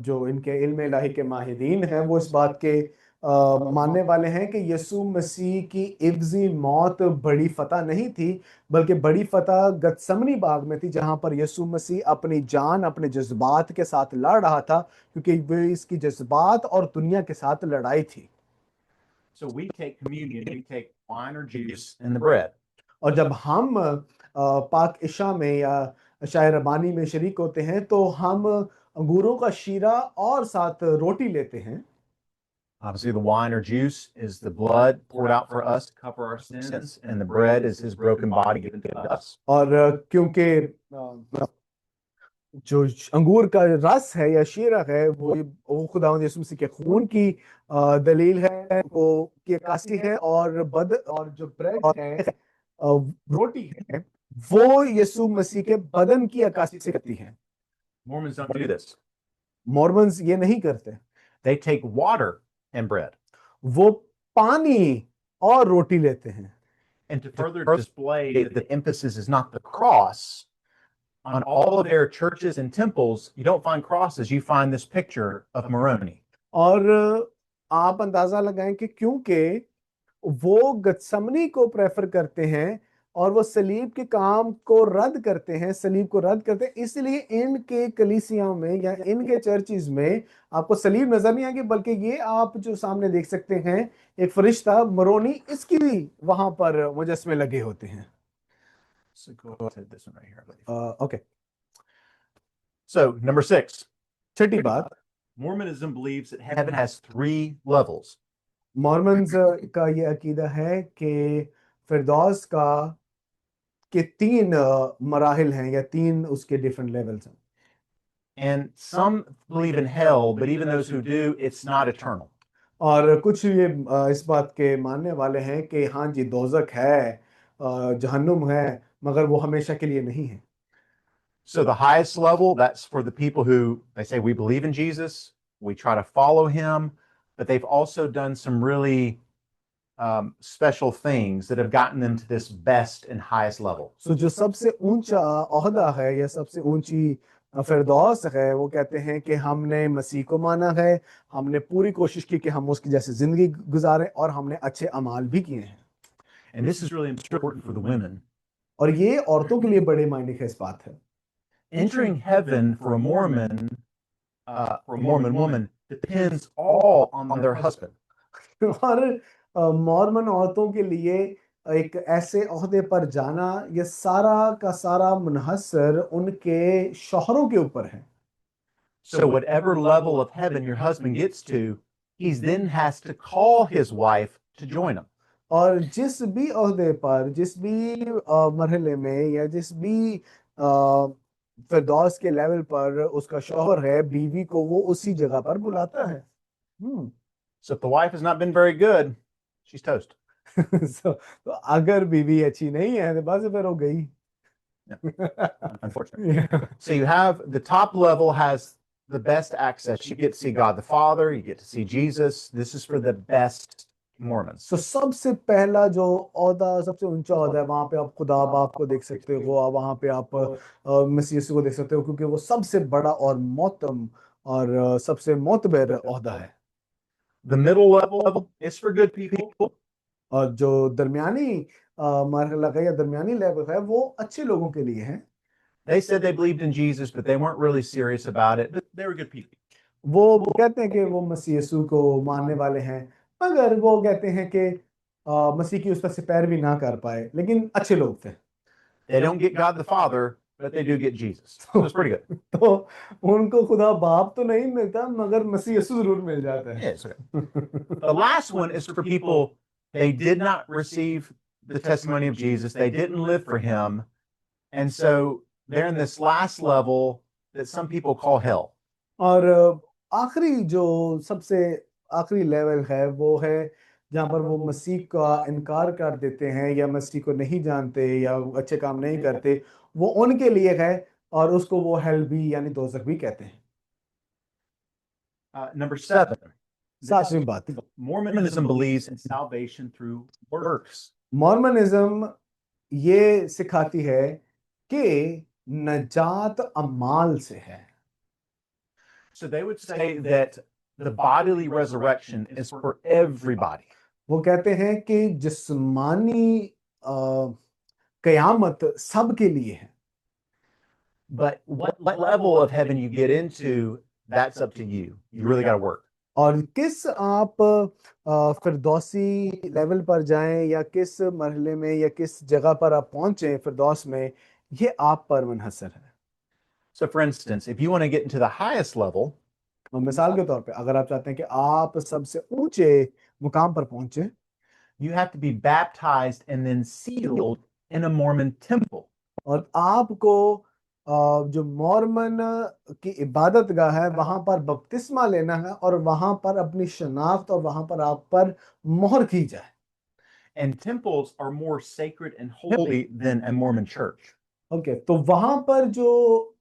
जो इनके इल्म इलाही के माहिदीन हैं, वो इस बात के मानने वाले हैं कि यीशु मसीह की इब्जी मौत बड़ी फतह नहीं थी, बल्कि बड़ी फतह गतसमनी बाग में थी, जहां पर यीशु मसीह अपनी जान अपने जज्बात के साथ लड़ रहा था, क्योंकि वे इसकी जज्बात और दुनिया के साथ लड़ाई थी। So we take communion, we take wine or juice and the bread. और जब हम पाक इशा में या शायर रबानी में शरीक होते हैं, तो हम अंगूरों का शीरा और साथ रोटी लेते हैं। Obviously, the wine or juice is the blood poured out for us to cover our sins, and the bread is his broken body given to us. और क्योंकि जो अंगूर का रस है या शीरा है, वो खुदावंद यीशु मसीह के खून की दलील है, वो की अक्कासी है, और जो ब्रेड है, रोटी है, वो यीशु मसीह के बदन की अक्कासी से करती है। Mormons don't do this. Mormons ये नहीं करते। They take water and bread. वो पानी और रोटी लेते हैं। And to further display that the emphasis is not the cross, on all of their churches and temples, you don't find crosses, you find this picture of Moroni. और आप अंदाजा लगाएं कि क्योंकि वो गतसमनी को प्रेफर करते हैं और वो सलीब के काम को रद्द करते हैं, सलीब को रद्द करते हैं, इसलिए इनके कलीसियाओं में या इनके चर्चिज में आपको सलीब नजर नहीं आएगी, बल्कि ये आप जो सामने देख सकते हैं एक फरिश्ता मरोनी, इसकी भी वहां पर मुजस्मे लगे होते हैं। So go ahead, this one right here, I believe. Okay. So number 6. छठी बात, Mormonism believes that heaven has 3 levels. Mormons का ये अकीदा है कि फिरदौस के 3 मराहिल हैं या 3 उसके डिफरेंट लेवल्स हैं। And some believe in hell, but even those who do, it's not eternal. और कुछ ये इस बात के मानने वाले हैं कि हाँ जी, दोजक है, जहन्नुम है, मगर वो हमेशा के लिए नहीं है। So the highest level, that's for the people who, they say, we believe in Jesus, we try to follow him, but they've also done some really special things that have gotten them to this best and highest level. So जो सबसे ऊंचा ओहदा है या सबसे ऊंची फिरदौस है, वो कहते हैं कि हमने मसीह को माना है, हमने पूरी कोशिश की कि हम उसकी जैसे जिंदगी गुजारें, और हमने अच्छे अमाल भी किए हैं। And this is really important for the women. और ये औरतों के लिए बड़े मायने का इस बात है। Entering heaven for a Mormon for a Mormon woman depends all on their husband. और मॉर्मन औरतों के लिए एक ऐसे ओहदे पर जाना, ये सारा का सारा मुनहसर उनके शौहरों के ऊपर है। So whatever level of heaven your husband gets to, he then has to call his wife to join him. और जिस भी ओहदे पर, जिस भी मरहले में, या जिस भी फिरदौस के लेवल पर उसका शौहर है, बीवी को वो उसी जगह पर बुलाता है। So if the wife has not been very good, she's toast. तो अगर बीवी अच्छी नहीं है तो बस फिर हो गई। Unfortunately. So you have the top level has the best access. You get to see God the Father, you get to see Jesus. This is for the best Mormons. तो सबसे पहला जो ओहदा, सबसे ऊंचा ओहदा है, वहां पे आप खुदा बाप को देख सकते हो, और वहां पे आप मसीह यीशु को देख सकते हो, क्योंकि वो सबसे बड़ा और मोहतम और सबसे मोतबर ओहदा है। The middle level is for good people. और जो दरमियानी मरहला है या दरमियानी लेवल है, वो अच्छे लोगों के लिए है। They said they believed in Jesus, but they weren't really serious about it. But they were good people. वो कहते हैं कि वो मसीह यीशु को मानने वाले हैं, मगर वो कहते हैं कि मसीह की उस पर से पैरवी ना कर पाए, लेकिन अच्छे लोग थे। They don't get God the Father, but they do get Jesus. So it's pretty good. तो उनको खुदा बाप तो नहीं मिलता, मगर मसीह यीशु जरूर मिल जाता है। Yes. The last one is for people, they did not receive the testimony of Jesus. They didn't live for him. And so they're in this last level that some people call hell. और आखिरी जो सबसे आखिरी level है, वो है जहाँ पर वो मसीह का इनकार कर देते हैं, या मसीह को नहीं जानते, या अच्छे काम नहीं करते, वो उनके लिए है, और उसको वो हेल भी यानी दोज़ख भी कहते हैं। Number 7. सातवीं बात, Mormonism believes in salvation through works. मॉर्मनिज्म ये सिखाती है कि नजात अमाल से है। So they would say that the bodily resurrection is for everybody. वो कहते हैं कि जिस्मानी कयामत सबके लिए है। But what level of heaven you get into, that's up to you. You really got to work. और किस आप फिरदौसी लेवल पर जाएं, या किस मरहले में, या किस जगह पर आप पहुंचे फिरदौस में, ये आप पर मुनहसर है। So for instance, if you want to get into the highest level, और मिसाल के तौर पे, अगर आप चाहते हैं कि आप सबसे ऊंचे मुकाम पर पहुंचे, you have to be baptized and then sealed in a Mormon temple. और आपको जो मॉर्मन की इबादत गाह है, वहां पर बपतिस्मा लेना है, और वहां पर अपनी शनाख्त, और वहां पर आप पर मोहर की जाए। And temples are more sacred and holy than a Mormon church. Okay, तो वहां पर जो,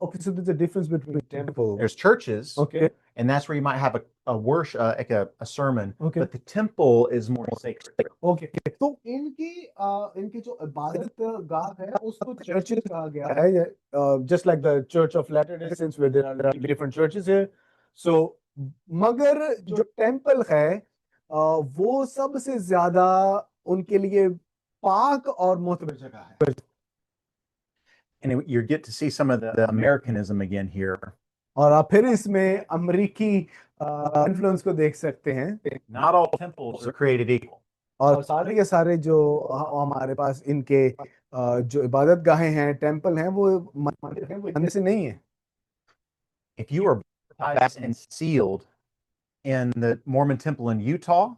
okay, so there's a difference between temple, There's churches, okay, and that's where you might have a worship, like a sermon, Okay. but the temple is more sacred. Okay, तो इनकी जो इबादत गाह है, उसको चर्चेस कहा गया है, just like the church of latter day saints, where there are different churches here. So मगर जो टेंपल है, वो सबसे ज्यादा उनके लिए पाक और मोतबर जगह है। And you get to see some of the Americanism again here. और आप फिर इसमें अमेरिकी इन्फ्लुएंस को देख सकते हैं। Not all temples are created equal. और सारे के सारे जो हमारे पास इनके जो इबादत गाहें हैं, टेंपल हैं, वो मंदिर हैं, वो इतने से नहीं है। If you are baptized and sealed in the Mormon temple in Utah,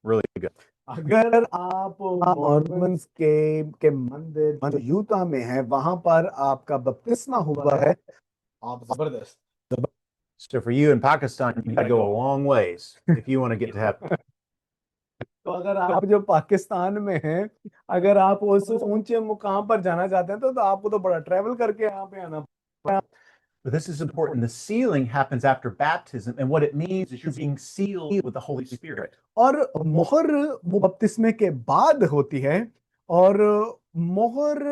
really good. अगर आप मॉर्मन्स के मंदिर जो यूता में है, वहां पर आपका बपतिस्मा हुआ है, आप जबरदस्त। So for you in Pakistan, you got to go a long ways if you want to get to heaven. तो अगर आप जो पाकिस्तान में हैं, अगर आप उस ऊंचे मुकाम पर जाना चाहते हैं, तो आपको तो बड़ा ट्रैवल करके यहाँ पे आना। But this is important. The sealing happens after baptism, and what it means is you're being sealed with the Holy Spirit. और मोहर वो बपतिस्मे के बाद होती है, और मोहर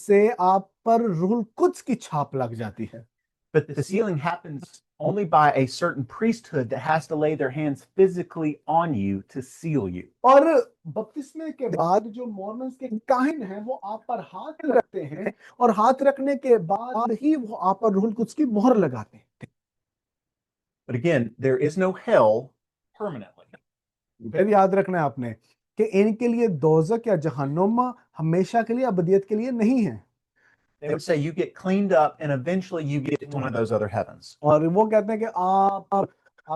से आप पर रूहुल कुद्स की छाप लग जाती है। But the sealing happens only by a certain priesthood that has to lay their hands physically on you to seal you. और बपतिस्मे के बाद जो मॉर्मन्स के काहिन हैं, वो आप पर हाथ रखते हैं, और हाथ रखने के बाद ही वो आप पर रूहुल कुद्स की मोहर लगाते हैं। But again, there is no hell permanently. फिर याद रखना है आपने कि इनके लिए दोजक या जहन्नुम हमेशा के लिए, अबदियत के लिए नहीं है। They would say you get cleaned up and eventually you get to one of those other heavens. और वो कहते हैं कि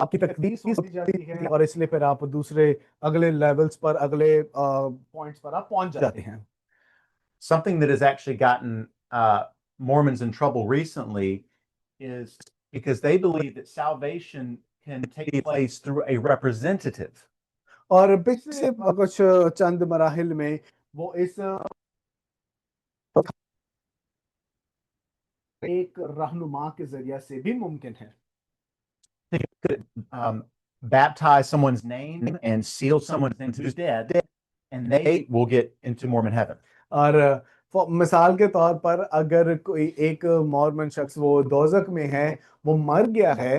आपकी तकदीस हो दी जाती है और इसलिए फिर आप दूसरे अगले लेवल्स पर, अगले पॉइंट्स पर आप पहुंच जाते हैं। Something that has actually gotten Mormons in trouble recently is because they believe that salvation can take place through a representative. और पिछले कुछ चंद मराहिल में वो इस एक रहनुमा के जरिया से भी मुमकिन है। They could baptize someone's name and seal someone's name who's dead, and they will get into Mormon heaven. और मिसाल के तौर पर अगर कोई एक मॉर्मन शख्स वो दोजक में है, वो मर गया है,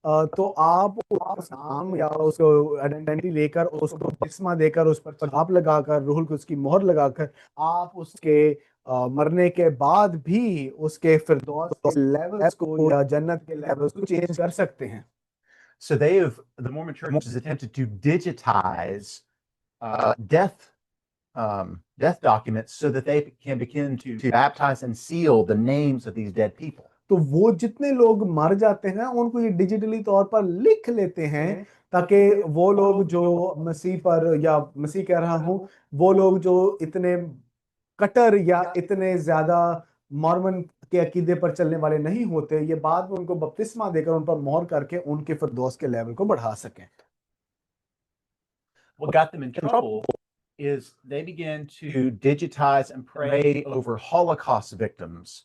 तो आप उसका नाम या उसको आइडेंटिटी लेकर, उसको जिस्मा देकर, उस पर छाप लगाकर, रूहुल को उसकी मोहर लगाकर आप उसके मरने के बाद भी उसके फिरदौस के लेवल्स को या जन्नत के लेवल्स को चेंज कर सकते हैं। So the Mormon Church has attempted to digitize death documents so that they can begin to baptize and seal the names of these dead people. तो वो जितने लोग मर जाते हैं उनको ये डिजिटली तौर पर लिख लेते हैं, ताकि वो लोग जो मसीह पर, या मसीह कह रहा हूं, वो लोग जो इतने कट्टर या इतने ज्यादा मॉर्मन के अकीदे पर चलने वाले नहीं होते, ये बाद में उनको बपतिस्मा देकर उन पर मोहर करके उनके फिरदौस के लेवल को बढ़ा सकें। What got them in trouble is they began to digitize and pray over Holocaust victims.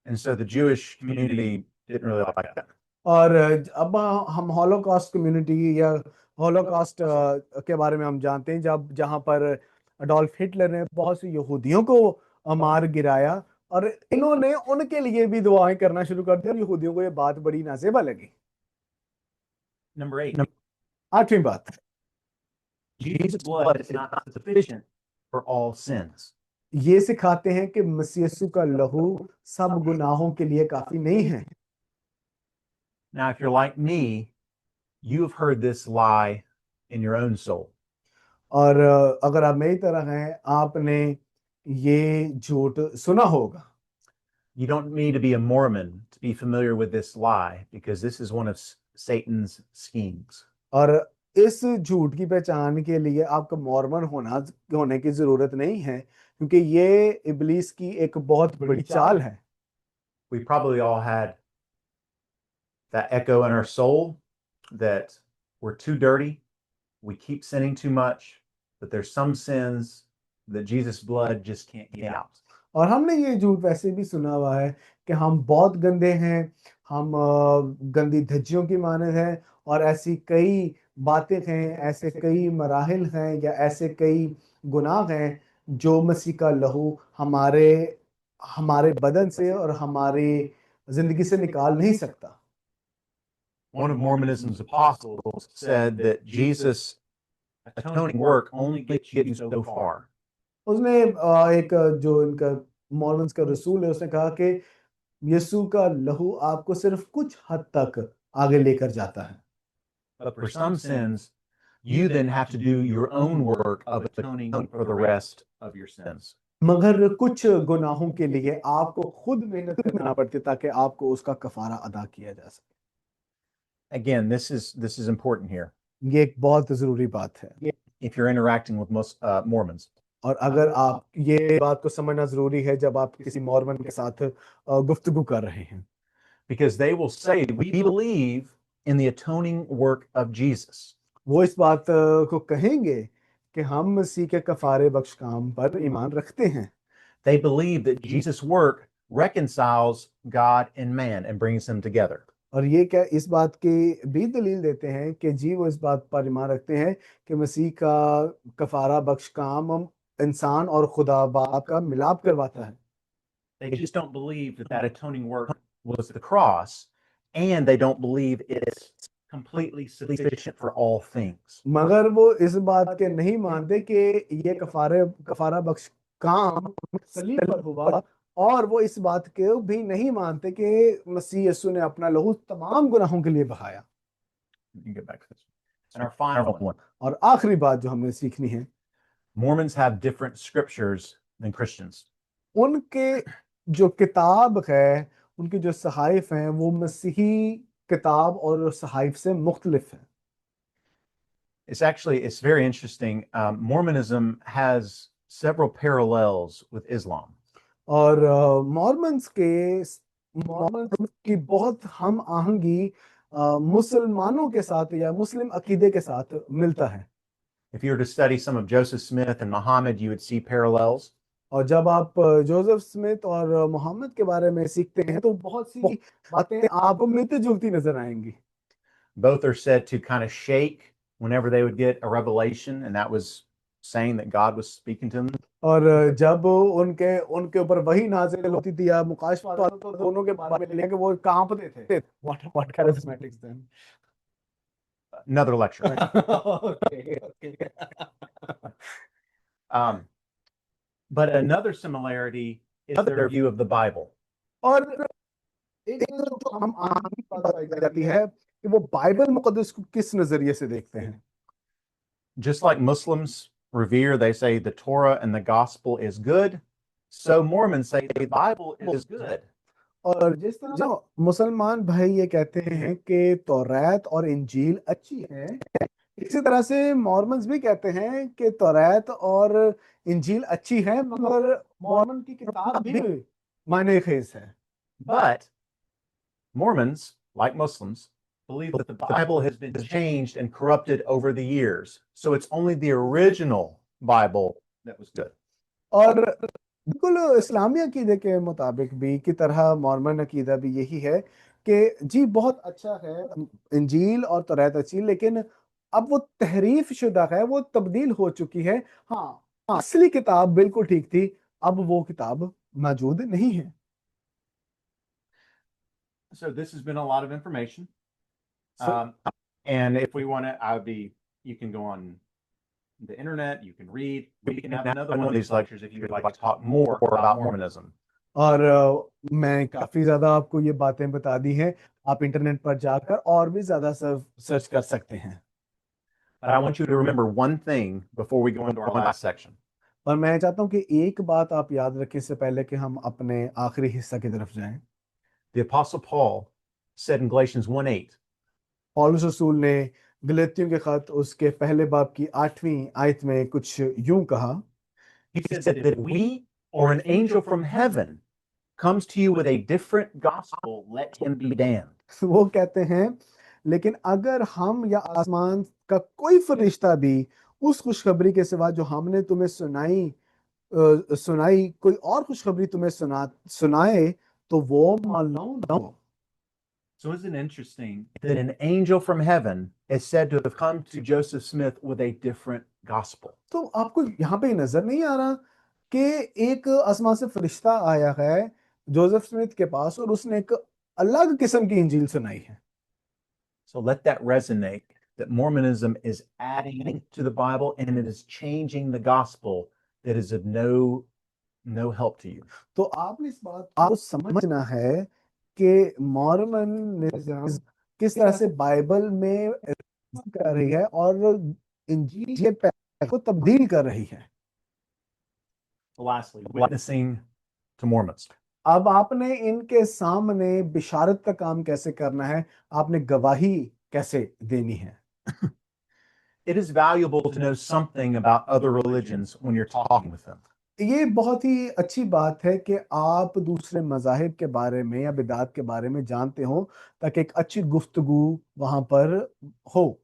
And so the Jewish community didn't really like that. और अब हम हॉलोकॉस्ट कम्युनिटी या हॉलोकॉस्ट के बारे में हम जानते हैं, जब जहां पर अडोल्फ हिटलर ने बहुत से यहूदियों को मार गिराया, और इन्होंने उनके लिए भी दुआएं करना शुरू कर दी, और यहूदियों को ये बात बड़ी नाजेबा लगी। Number 8, आठवीं बात, Jesus' blood is not sufficient for all sins. ये सिखाते हैं कि मसीह यीशु का लहू सब गुनाहों के लिए काफी नहीं है। Now, if you're like me, you've heard this lie in your own soul. और अगर आप मेरी तरह हैं, आपने ये झूठ सुना होगा। You don't need to be a Mormon to be familiar with this lie, because this is one of Satan's schemes. और इस झूठ की पहचान के लिए आपको मॉर्मन होने की जरूरत नहीं है, क्योंकि ये इब्लीस की एक बहुत बड़ी चाल है। We probably all had that echo in our soul that we're too dirty, we keep sinning too much, but there's some sins that Jesus' blood just can't get out. और हमने ये झूठ वैसे भी सुना हुआ है कि हम बहुत गंदे हैं, हम गंदी धज्जियों की मानद हैं, और ऐसी कई बातें हैं, ऐसे कई मराहिल हैं, या ऐसे कई गुनाह हैं जो मसीह का लहू हमारे बदन से और हमारी जिंदगी से निकाल नहीं सकता। One of Mormonism's apostles said that Jesus' atoning work only gets you so far. उसने एक जो इनका मॉर्मन्स का रसूल है, उसने कहा कि यीशु का लहू आपको सिर्फ कुछ हद तक आगे लेकर जाता है। But for some sins, you then have to do your own work of atoning for the rest of your sins. मगर कुछ गुनाहों के लिए आपको खुद मेहनत करना पड़ती है ताकि आपको उसका कफारा अदा किया जा सके। Again, this is important here. ये एक बहुत जरूरी बात है। If you're interacting with most Mormons. और अगर आप, ये बात को समझना जरूरी है जब आप किसी मॉर्मन के साथ गुफ्तगू कर रहे हैं। Because they will say, we believe in the atoning work of Jesus. वो इस बात को कहेंगे कि हम मसीह के कफारे बख्श काम पर ईमान रखते हैं। They believe that Jesus' work reconciles God and man and brings them together. और ये क्या इस बात की भी दलील देते हैं कि जी वो इस बात पर ईमान रखते हैं कि मसीह का कफारा बख्श काम इंसान और खुदा बाप का मिलाप करवाता है। They just don't believe that atoning work was the cross, and they don't believe it's completely sufficient for all things. मगर वो इस बात के नहीं मानते कि ये कफारा बख्श काम सलीब पर हुआ, और वो इस बात के भी नहीं मानते कि मसीह यीशु ने अपना लहू तमाम गुनाहों के लिए बहाया। You can get back to this. And our final one. और आखिरी बात जो हमें सीखनी है, Mormons have different scriptures than Christians. उनके जो किताब है, उनकी जो सहाइफ हैं, वो मसीही किताब और सहाइफ से मुख्तलिफ है. It's very interesting. Mormonism has several parallels with Islam. और मॉर्मन्स की बहुत हम आहंगी मुसलमानों के साथ या मुस्लिम अकीदे के साथ मिलता है. If you were to study some of Joseph Smith and Muhammad, you would see parallels. और जब आप जोसेफ स्मिथ और मोहम्मद के बारे में सीखते हैं तो बहुत सी बातें आपको मिलती जुलती नजर आएंगी. Both are said to kind of shake whenever they would get a revelation, and that was saying that God was speaking to them. और जब उनके ऊपर वही नाज़िल होती थी या मुकाशफा आता था, तो दोनों के बारे में लिखा कि वो कांपते थे. What charismatics then? Another lecture. Okay. But another similarity is their view of the Bible. और एक जो हम आम बात पाई जाती है कि वो बाइबल मुकद्दस को किस नजरिए से देखते हैं. Just like Muslims revere, they say the Torah and the gospel is good. So Mormons say the Bible is good. और जिस तरह जो मुसलमान भाई ये कहते हैं कि तौरात और इंजील अच्छी है, इसी तरह से मॉर्मन्स भी कहते हैं कि तौरात और इंजील अच्छी है, मगर मॉर्मन की किताब भी मायने खेज है. But Mormons, like Muslims, believe that the Bible has been changed and corrupted over the years. So it's only the original Bible that was good. और बिल्कुल इस्लामी अकीदे के मुताबिक भी की तरह मॉर्मन अकीदा भी यही है कि जी बहुत अच्छा है इंजील और तौरात अच्छी, लेकिन अब वो तहरीफ शुदा है, वो तब्दील हो चुकी है. हाँ, असली किताब बिल्कुल ठीक थी, अब वो किताब मौजूद नहीं है. So this has been a lot of information. So- And if we want to, you can go on the internet, you can read. We can have another one of these lectures if you would like to talk more about Mormonism. और मैं काफी ज्यादा आपको ये बातें बता दी हैं, आप इंटरनेट पर जाकर और भी ज्यादा सर्च कर सकते हैं. But I want you to remember one thing before we go into our last section. और मैं चाहता हूँ कि एक बात आप याद रखें इससे पहले कि हम अपने आखिरी हिस्सा की तरफ जाएं. The Apostle Paul said in Galatians 1:8, पौलुस रसूल ने गलतियों के खत उसके पहले बाब की 8वीं आयत में कुछ यूं कहा. he said that we or an angel from heaven comes to you with a different gospel, let him be damned. वो कहते हैं, लेकिन अगर हम या आसमान का कोई फरिश्ता भी उस खुशखबरी के सिवा जो हमने तुम्हें सुनाई कोई और खुशखबरी तुम्हें सुनाए तो वो मालूम ना हो. So isn't it interesting that an angel from heaven is said to have come to Joseph Smith with a different gospel? तो आपको यहाँ पे नजर नहीं आ रहा कि एक आसमान से फरिश्ता आया है जोसेफ स्मिथ के पास और उसने एक अलग किस्म की इंजील सुनाई है. So let that resonate, that Mormonism is adding to the Bible and it is changing the gospel that is of no help to you. तो आपने इस बात को समझना है कि मॉर्मन किस तरह से बाइबल में कर रही है और इंजील के पैगाम को तब्दील कर रही है. Lastly, witnessing to Mormons. अब आपने इनके सामने बिशारत का काम कैसे करना है, आपने गवाही कैसे देनी है. It is valuable to know something about other religions when you're talking with them. ये बहुत ही अच्छी बात है कि आप दूसरे मज़ाहिब के बारे में या बिदात के बारे में जानते हो ताकि एक अच्छी गुफ्तगू वहां पर हो.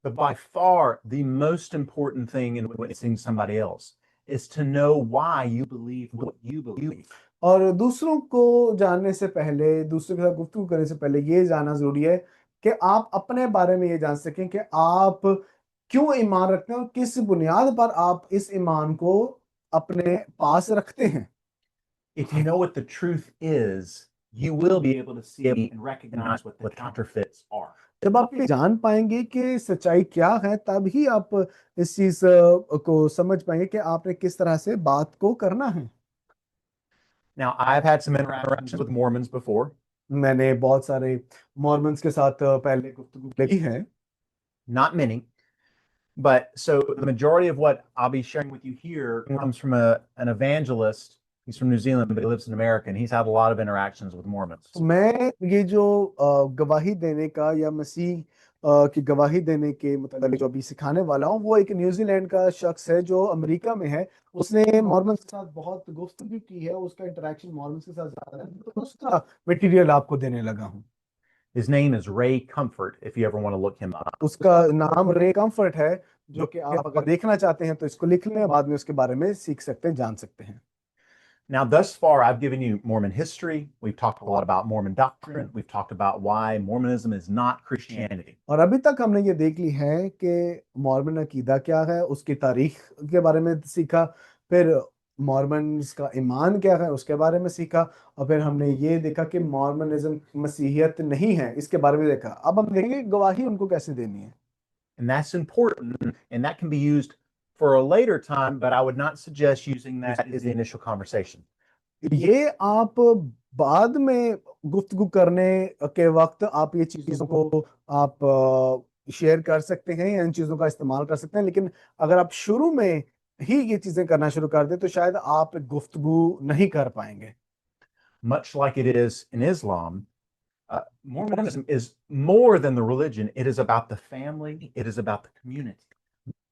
But by far the most important thing in witnessing somebody else is to know why you believe what you believe. और दूसरों को जानने से पहले, दूसरों के साथ गुफ्तगू करने से पहले ये जानना जरूरी है कि आप अपने बारे में ये जान सकें कि आप क्यों ईमान रखते हैं और किस बुनियाद पर आप इस ईमान को अपने पास रखते हैं. If you know what the truth is, you will be able to see and recognize what the counterfeits are. जब आप ये जान पाएंगे कि सच्चाई क्या है, तब ही आप इस चीज को समझ पाएंगे कि आपने किस तरह से बात को करना है. Now, I've had some interactions with Mormons before. मैंने बहुत सारे मॉर्मन्स के साथ पहले गुफ्तगू की है, not many. But so the majority of what I'll be sharing with you here comes from an evangelist. He's from New Zealand, but he lives in America, and he's had a lot of interactions with Mormons. तो मैं ये जो गवाही देने का या मसीह की गवाही देने के मतलब जो अभी सिखाने वाला हूँ, वो एक न्यूजीलैंड का शख्स है जो अमेरिका में है। उसने मॉर्मन्स के साथ बहुत गुफ्तगू की है, उसका इंटरेक्शन मॉर्मन्स के साथ ज्यादा है, तो उसका मटेरियल आपको देने लगा हूँ। His name is Ray Comfort, if you ever want to look him up. उसका नाम रे कंफर्ट है, जो कि आप अगर देखना चाहते हैं तो इसको लिख लें, बाद में उसके बारे में सीख सकते हैं, जान सकते हैं। Now, thus far, I've given you Mormon history. We've talked a lot about Mormon doctrine. We've talked about why Mormonism is not Christianity. और अभी तक हमने ये देख ली है कि मॉर्मन अकीदा क्या है, उसकी तारीख के बारे में सीखा, फिर मॉर्मन्स का ईमान क्या है उसके बारे में सीखा, और फिर हमने ये देखा कि मॉर्मनिज्म मसीहियत नहीं है, इसके बारे में देखा। अब हम देखेंगे गवाही उनको कैसे देनी है। And that's important, and that can be used for a later time, but I would not suggest using that as the initial conversation. ये आप बाद में गुफ्तगू करने के वक्त आप ये चीजों को आप शेयर कर सकते हैं या इन चीजों का इस्तेमाल कर सकते हैं, लेकिन अगर आप शुरू में ही ये चीजें करना शुरू कर दें तो शायद आप गुफ्तगू नहीं कर पाएंगे। Much like it is in Islam, Mormonism is more than the religion. It is about the family. It is about the community.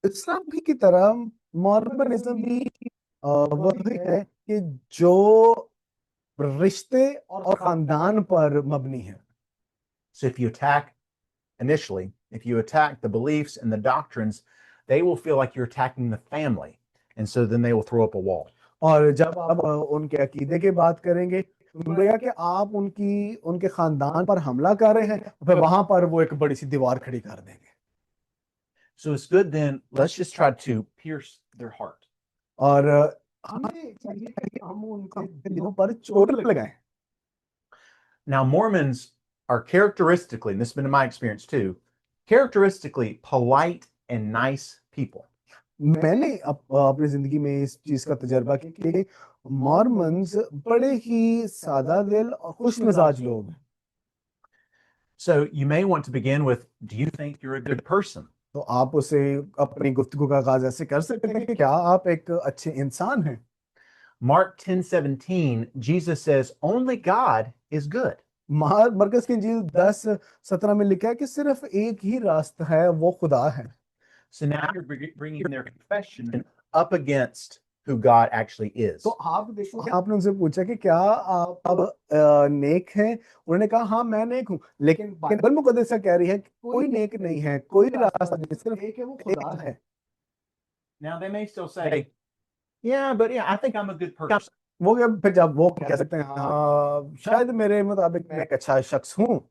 इस्लाम भी की तरह मॉर्मनिज्म भी वही है कि जो रिश्ते और खानदान पर मबनी है। So if you attack initially, if you attack the beliefs and the doctrines, they will feel like you're attacking the family. And so then they will throw up a wall. और जब आप उनके अकीदे की बात करेंगे, गोया कि आप उनके खानदान पर हमला कर रहे हैं, फिर वहां पर वो एक बड़ी सी दीवार खड़ी कर देंगे। So it's good then, let's just try to pierce their heart. और हमें चाहिए कि हम उनके दिलों पर चोट लगाएं। Now, Mormons are characteristically, and this has been in my experience too, characteristically polite and nice people. मैंने अपनी जिंदगी में इस चीज का तजर्बा किया कि मॉर्मन्स बड़े ही सादा दिल और खुश मिजाज लोग हैं। So you may want to begin with, do you think you're a good person? तो आप उसे अपनी गुफ्तगू का आगाज ऐसे कर सकते हैं कि क्या आप एक अच्छे इंसान हैं। Mark 10:17, Jesus says, only God is good. मरकज की इंजील 10:17 में लिखा है कि सिर्फ एक ही रास्ता है, वो खुदा है। So now you're bringing their confession up against who God actually is. तो आप देखो, आपने उनसे पूछा कि क्या आप अब नेक हैं, उन्होंने कहा हाँ मैं नेक हूँ, लेकिन बाइबल मुकद्दस कह रही है कि कोई नेक नहीं है, कोई रास्ता नहीं, सिर्फ एक है, वो खुदा है। Now they may still say, yeah, but yeah, I think I'm a good person. वो क्या, फिर जब वो कह सकते हैं हाँ शायद मेरे मुताबिक मैं एक अच्छा शख्स हूँ।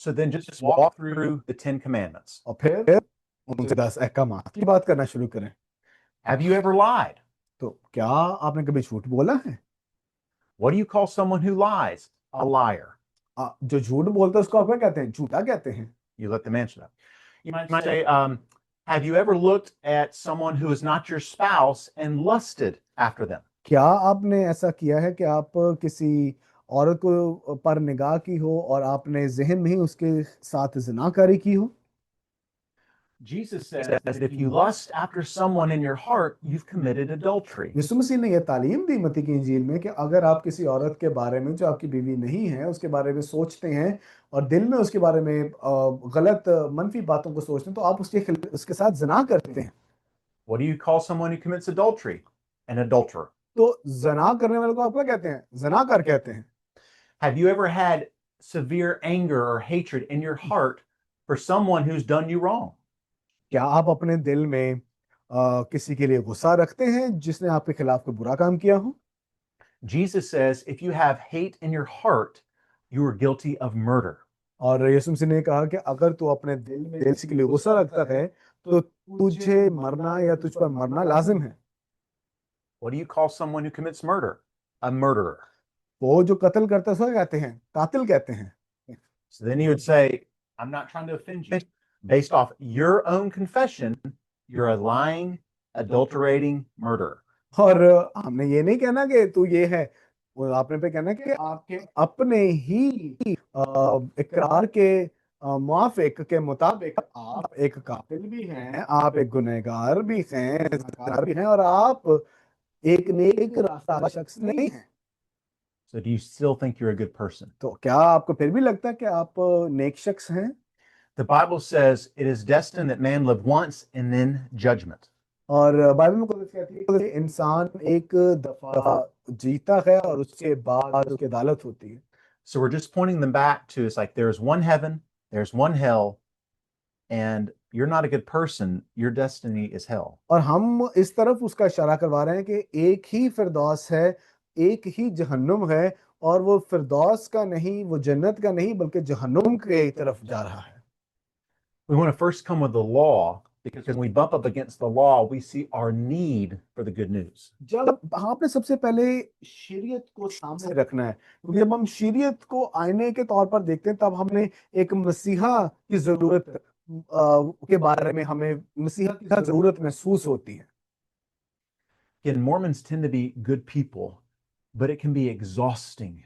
So then just walk through the 10 commandments. और फिर उनसे 10 अहकामात की बात करना शुरू करें। Have you ever lied? तो क्या आपने कभी झूठ बोला है? What do you call someone who lies? A liar. जो झूठ बोलता है उसको आप क्या कहते हैं? झूठा कहते हैं। You let them answer that. You might say, have you ever looked at someone who is not your spouse and lusted after them? क्या आपने ऐसा किया है कि आप किसी औरत को पर निगाह की हो और आपने ज़हन में ही उसके साथ ज़िनाकारी की हो? Jesus says that if you lust after someone in your heart, you've committed adultery. यीशु मसीह ने यह तालीम दी मत्ती की इंजील में कि अगर आप किसी औरत के बारे में जो आपकी बीवी नहीं है उसके बारे में सोचते हैं और दिल में उसके बारे में गलत मनफी बातों को सोचते हैं, तो आप उसके साथ ज़िना करते हैं। What do you call someone who commits adultery? An adulterer. तो ज़िना करने वाले को आप क्या कहते हैं? ज़िनाकार कहते हैं। Have you ever had severe anger or hatred in your heart for someone who's done you wrong? क्या आप अपने दिल में किसी के लिए गुस्सा रखते हैं जिसने आपके खिलाफ कोई बुरा काम किया हो? Jesus says if you have hate in your heart, you are guilty of murder. और यीशु मसीह ने कहा कि अगर तू अपने दिल में किसी के लिए गुस्सा रखता है तो तुझे मरना या तुझ पर मरना लाजिम है। What do you call someone who commits murder? A murderer. वो जो कत्ल करता है उसको क्या कहते हैं? कातिल कहते हैं। So then he would say, I'm not trying to offend you. Based off your own confession, you're a lying, adulterating murderer. और हमने ये नहीं कहना कि तू ये है, वो आपने पे कहना है कि आपके अपने ही इकरार के मुआफिक के मुताबिक आप एक कातिल भी हैं, आप एक गुनहगार भी हैं, ज़िनाकार भी हैं, और आप एक नेक रास्ता शख्स नहीं हैं। So do you still think you're a good person? तो क्या आपको फिर भी लगता है कि आप नेक शख्स हैं? The Bible says it is destined that man live once and then judgment. और बाइबल में कुछ कहती है कि इंसान एक दफा जीता है और उसके बाद उसकी अदालत होती है। So we're just pointing them back to, it's like there's one heaven, there's one hell, and you're not a good person, your destiny is hell. और हम इस तरफ उसका इशारा करवा रहे हैं कि एक ही फिरदौस है, एक ही जहन्नुम है, और वो फिरदौस का नहीं, वो जन्नत का नहीं, बल्कि जहन्नुम के तरफ जा रहा है। We want to first come with the law, because when we bump up against the law, we see our need for the good news. जब आपने सबसे पहले शरीयत को सामने रखना है, क्योंकि जब हम शरीयत को आईने के तौर पर देखते हैं, तब हमने एक मसीहा की जरूरत के बारे में हमें मसीहा की जरूरत महसूस होती है। Again, Mormons tend to be good people, but it can be exhausting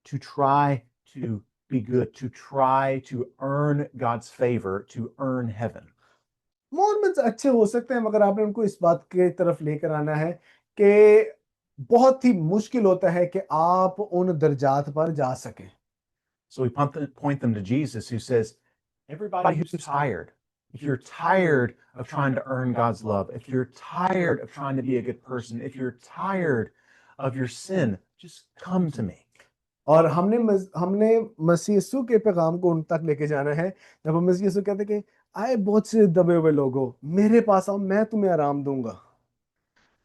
to try to be good, to try to earn God's favor, to earn heaven. Mormons अच्छे हो सकते हैं, मगर आपने उनको इस बात के तरफ लेकर आना है कि बहुत ही मुश्किल होता है कि आप उन दर्जात पर जा सकें। So we point them to Jesus, who says, everybody who's tired, if you're tired of trying to earn God's love, if you're tired of trying to be a good person, if you're tired of your sin, just come to me. और हमने मसीह यीशु के पैगाम को उन तक लेके जाना है। जब हम मसीह यीशु कहते हैं कि आए बहुत से दबे हुए लोगों, मेरे पास आओ, मैं तुम्हें आराम दूंगा।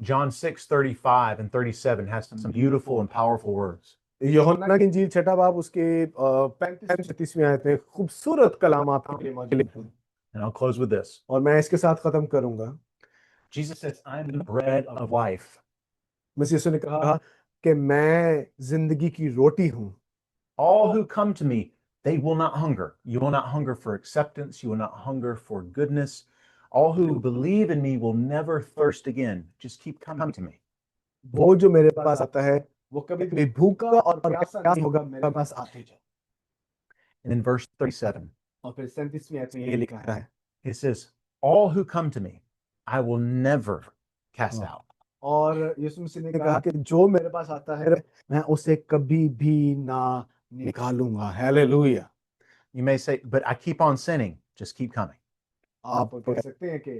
John 6:35 and 37 has some beautiful and powerful words. यूहन्ना की इंजील छठा बाब उसके 35-36वें आयत में खूबसूरत कलाम आपके लिए मौजूद है। And I'll close with this. और मैं इसके साथ खत्म करूंगा। Jesus says, I'm the bread of life. मसीह यीशु ने कहा कि मैं जिंदगी की रोटी हूं। All who come to me, they will not hunger. You will not hunger for acceptance. You will not hunger for goodness. All who believe in me will never thirst again. Just keep coming to me. वो जो मेरे पास आता है, वो कभी भी भूखा और प्यासा नहीं होगा, मेरे पास आते जाओ। And in verse 37, और फिर 37वीं आयत में ये लिखा है, it says, all who come to me, I will never cast out. और यीशु मसीह ने कहा कि जो मेरे पास आता है, मैं उसे कभी भी ना निकालूंगा। Hallelujah. You may say, but I keep on sinning. Just keep coming. आप कह सकते हैं कि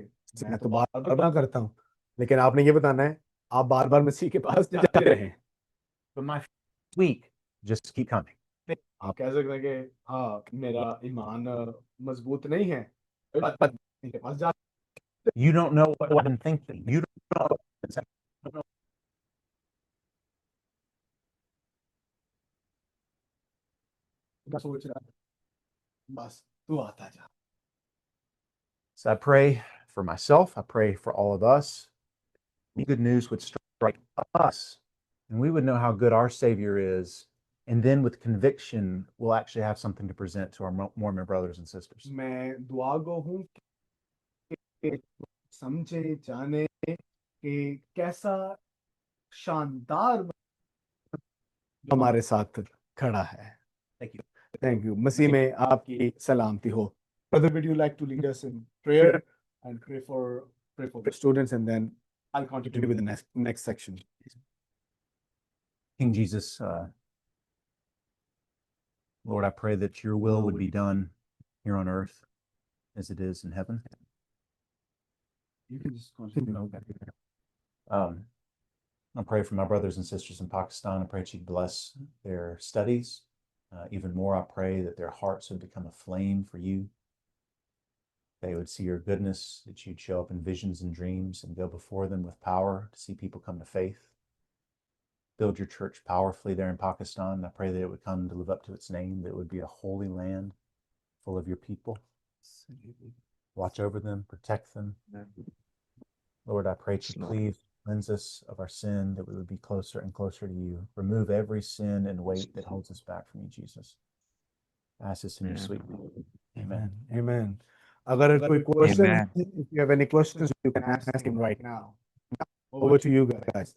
मैं तो बार बार करता हूँ, लेकिन आपने ये बताना है, आप बार बार मसीह के पास जाते रहें। But my faith is weak. Just keep coming. आप कह सकते हैं कि हाँ, मेरा ईमान मजबूत नहीं है, मसीह के पास जा। You don't know what I've been thinking. You don't know what I've been saying. You don't know क्या सोच रहा है, बस तू आता जा। So I pray for myself. I pray for all of us. Good news would strike us, and we would know how good our Savior is. And then with conviction, we'll actually have something to present to our Mormon brothers and sisters. मैं दुआ गो हूँ कि समझे जाने कि कैसा शानदार हमारे साथ खड़ा है। Thank you. Thank you. मसीह में आपकी सलामती हो। Brother, would you like to lead us in prayer and pray for the students, and then I'll continue with the next section. King Jesus, Lord, I pray that your will would be done here on earth as it is in heaven. You can just continue. Okay. I pray for my brothers and sisters in Pakistan. I pray that you'd bless their studies. Even more, I pray that their hearts would become aflame for you. They would see your goodness, that you'd show up in visions and dreams and go before them with power to see people come to faith. Build your church powerfully there in Pakistan. I pray that it would come to live up to its name, that it would be a holy land full of your people. Watch over them, protect them. Lord, I pray that you please cleanse us of our sin, that we would be closer and closer to you. Remove every sin and weight that holds us back from you, Jesus. I ask this in your sweet name. Amen. Amen. अगर कोई question, if you have any questions, you can ask him right now. Over to you guys.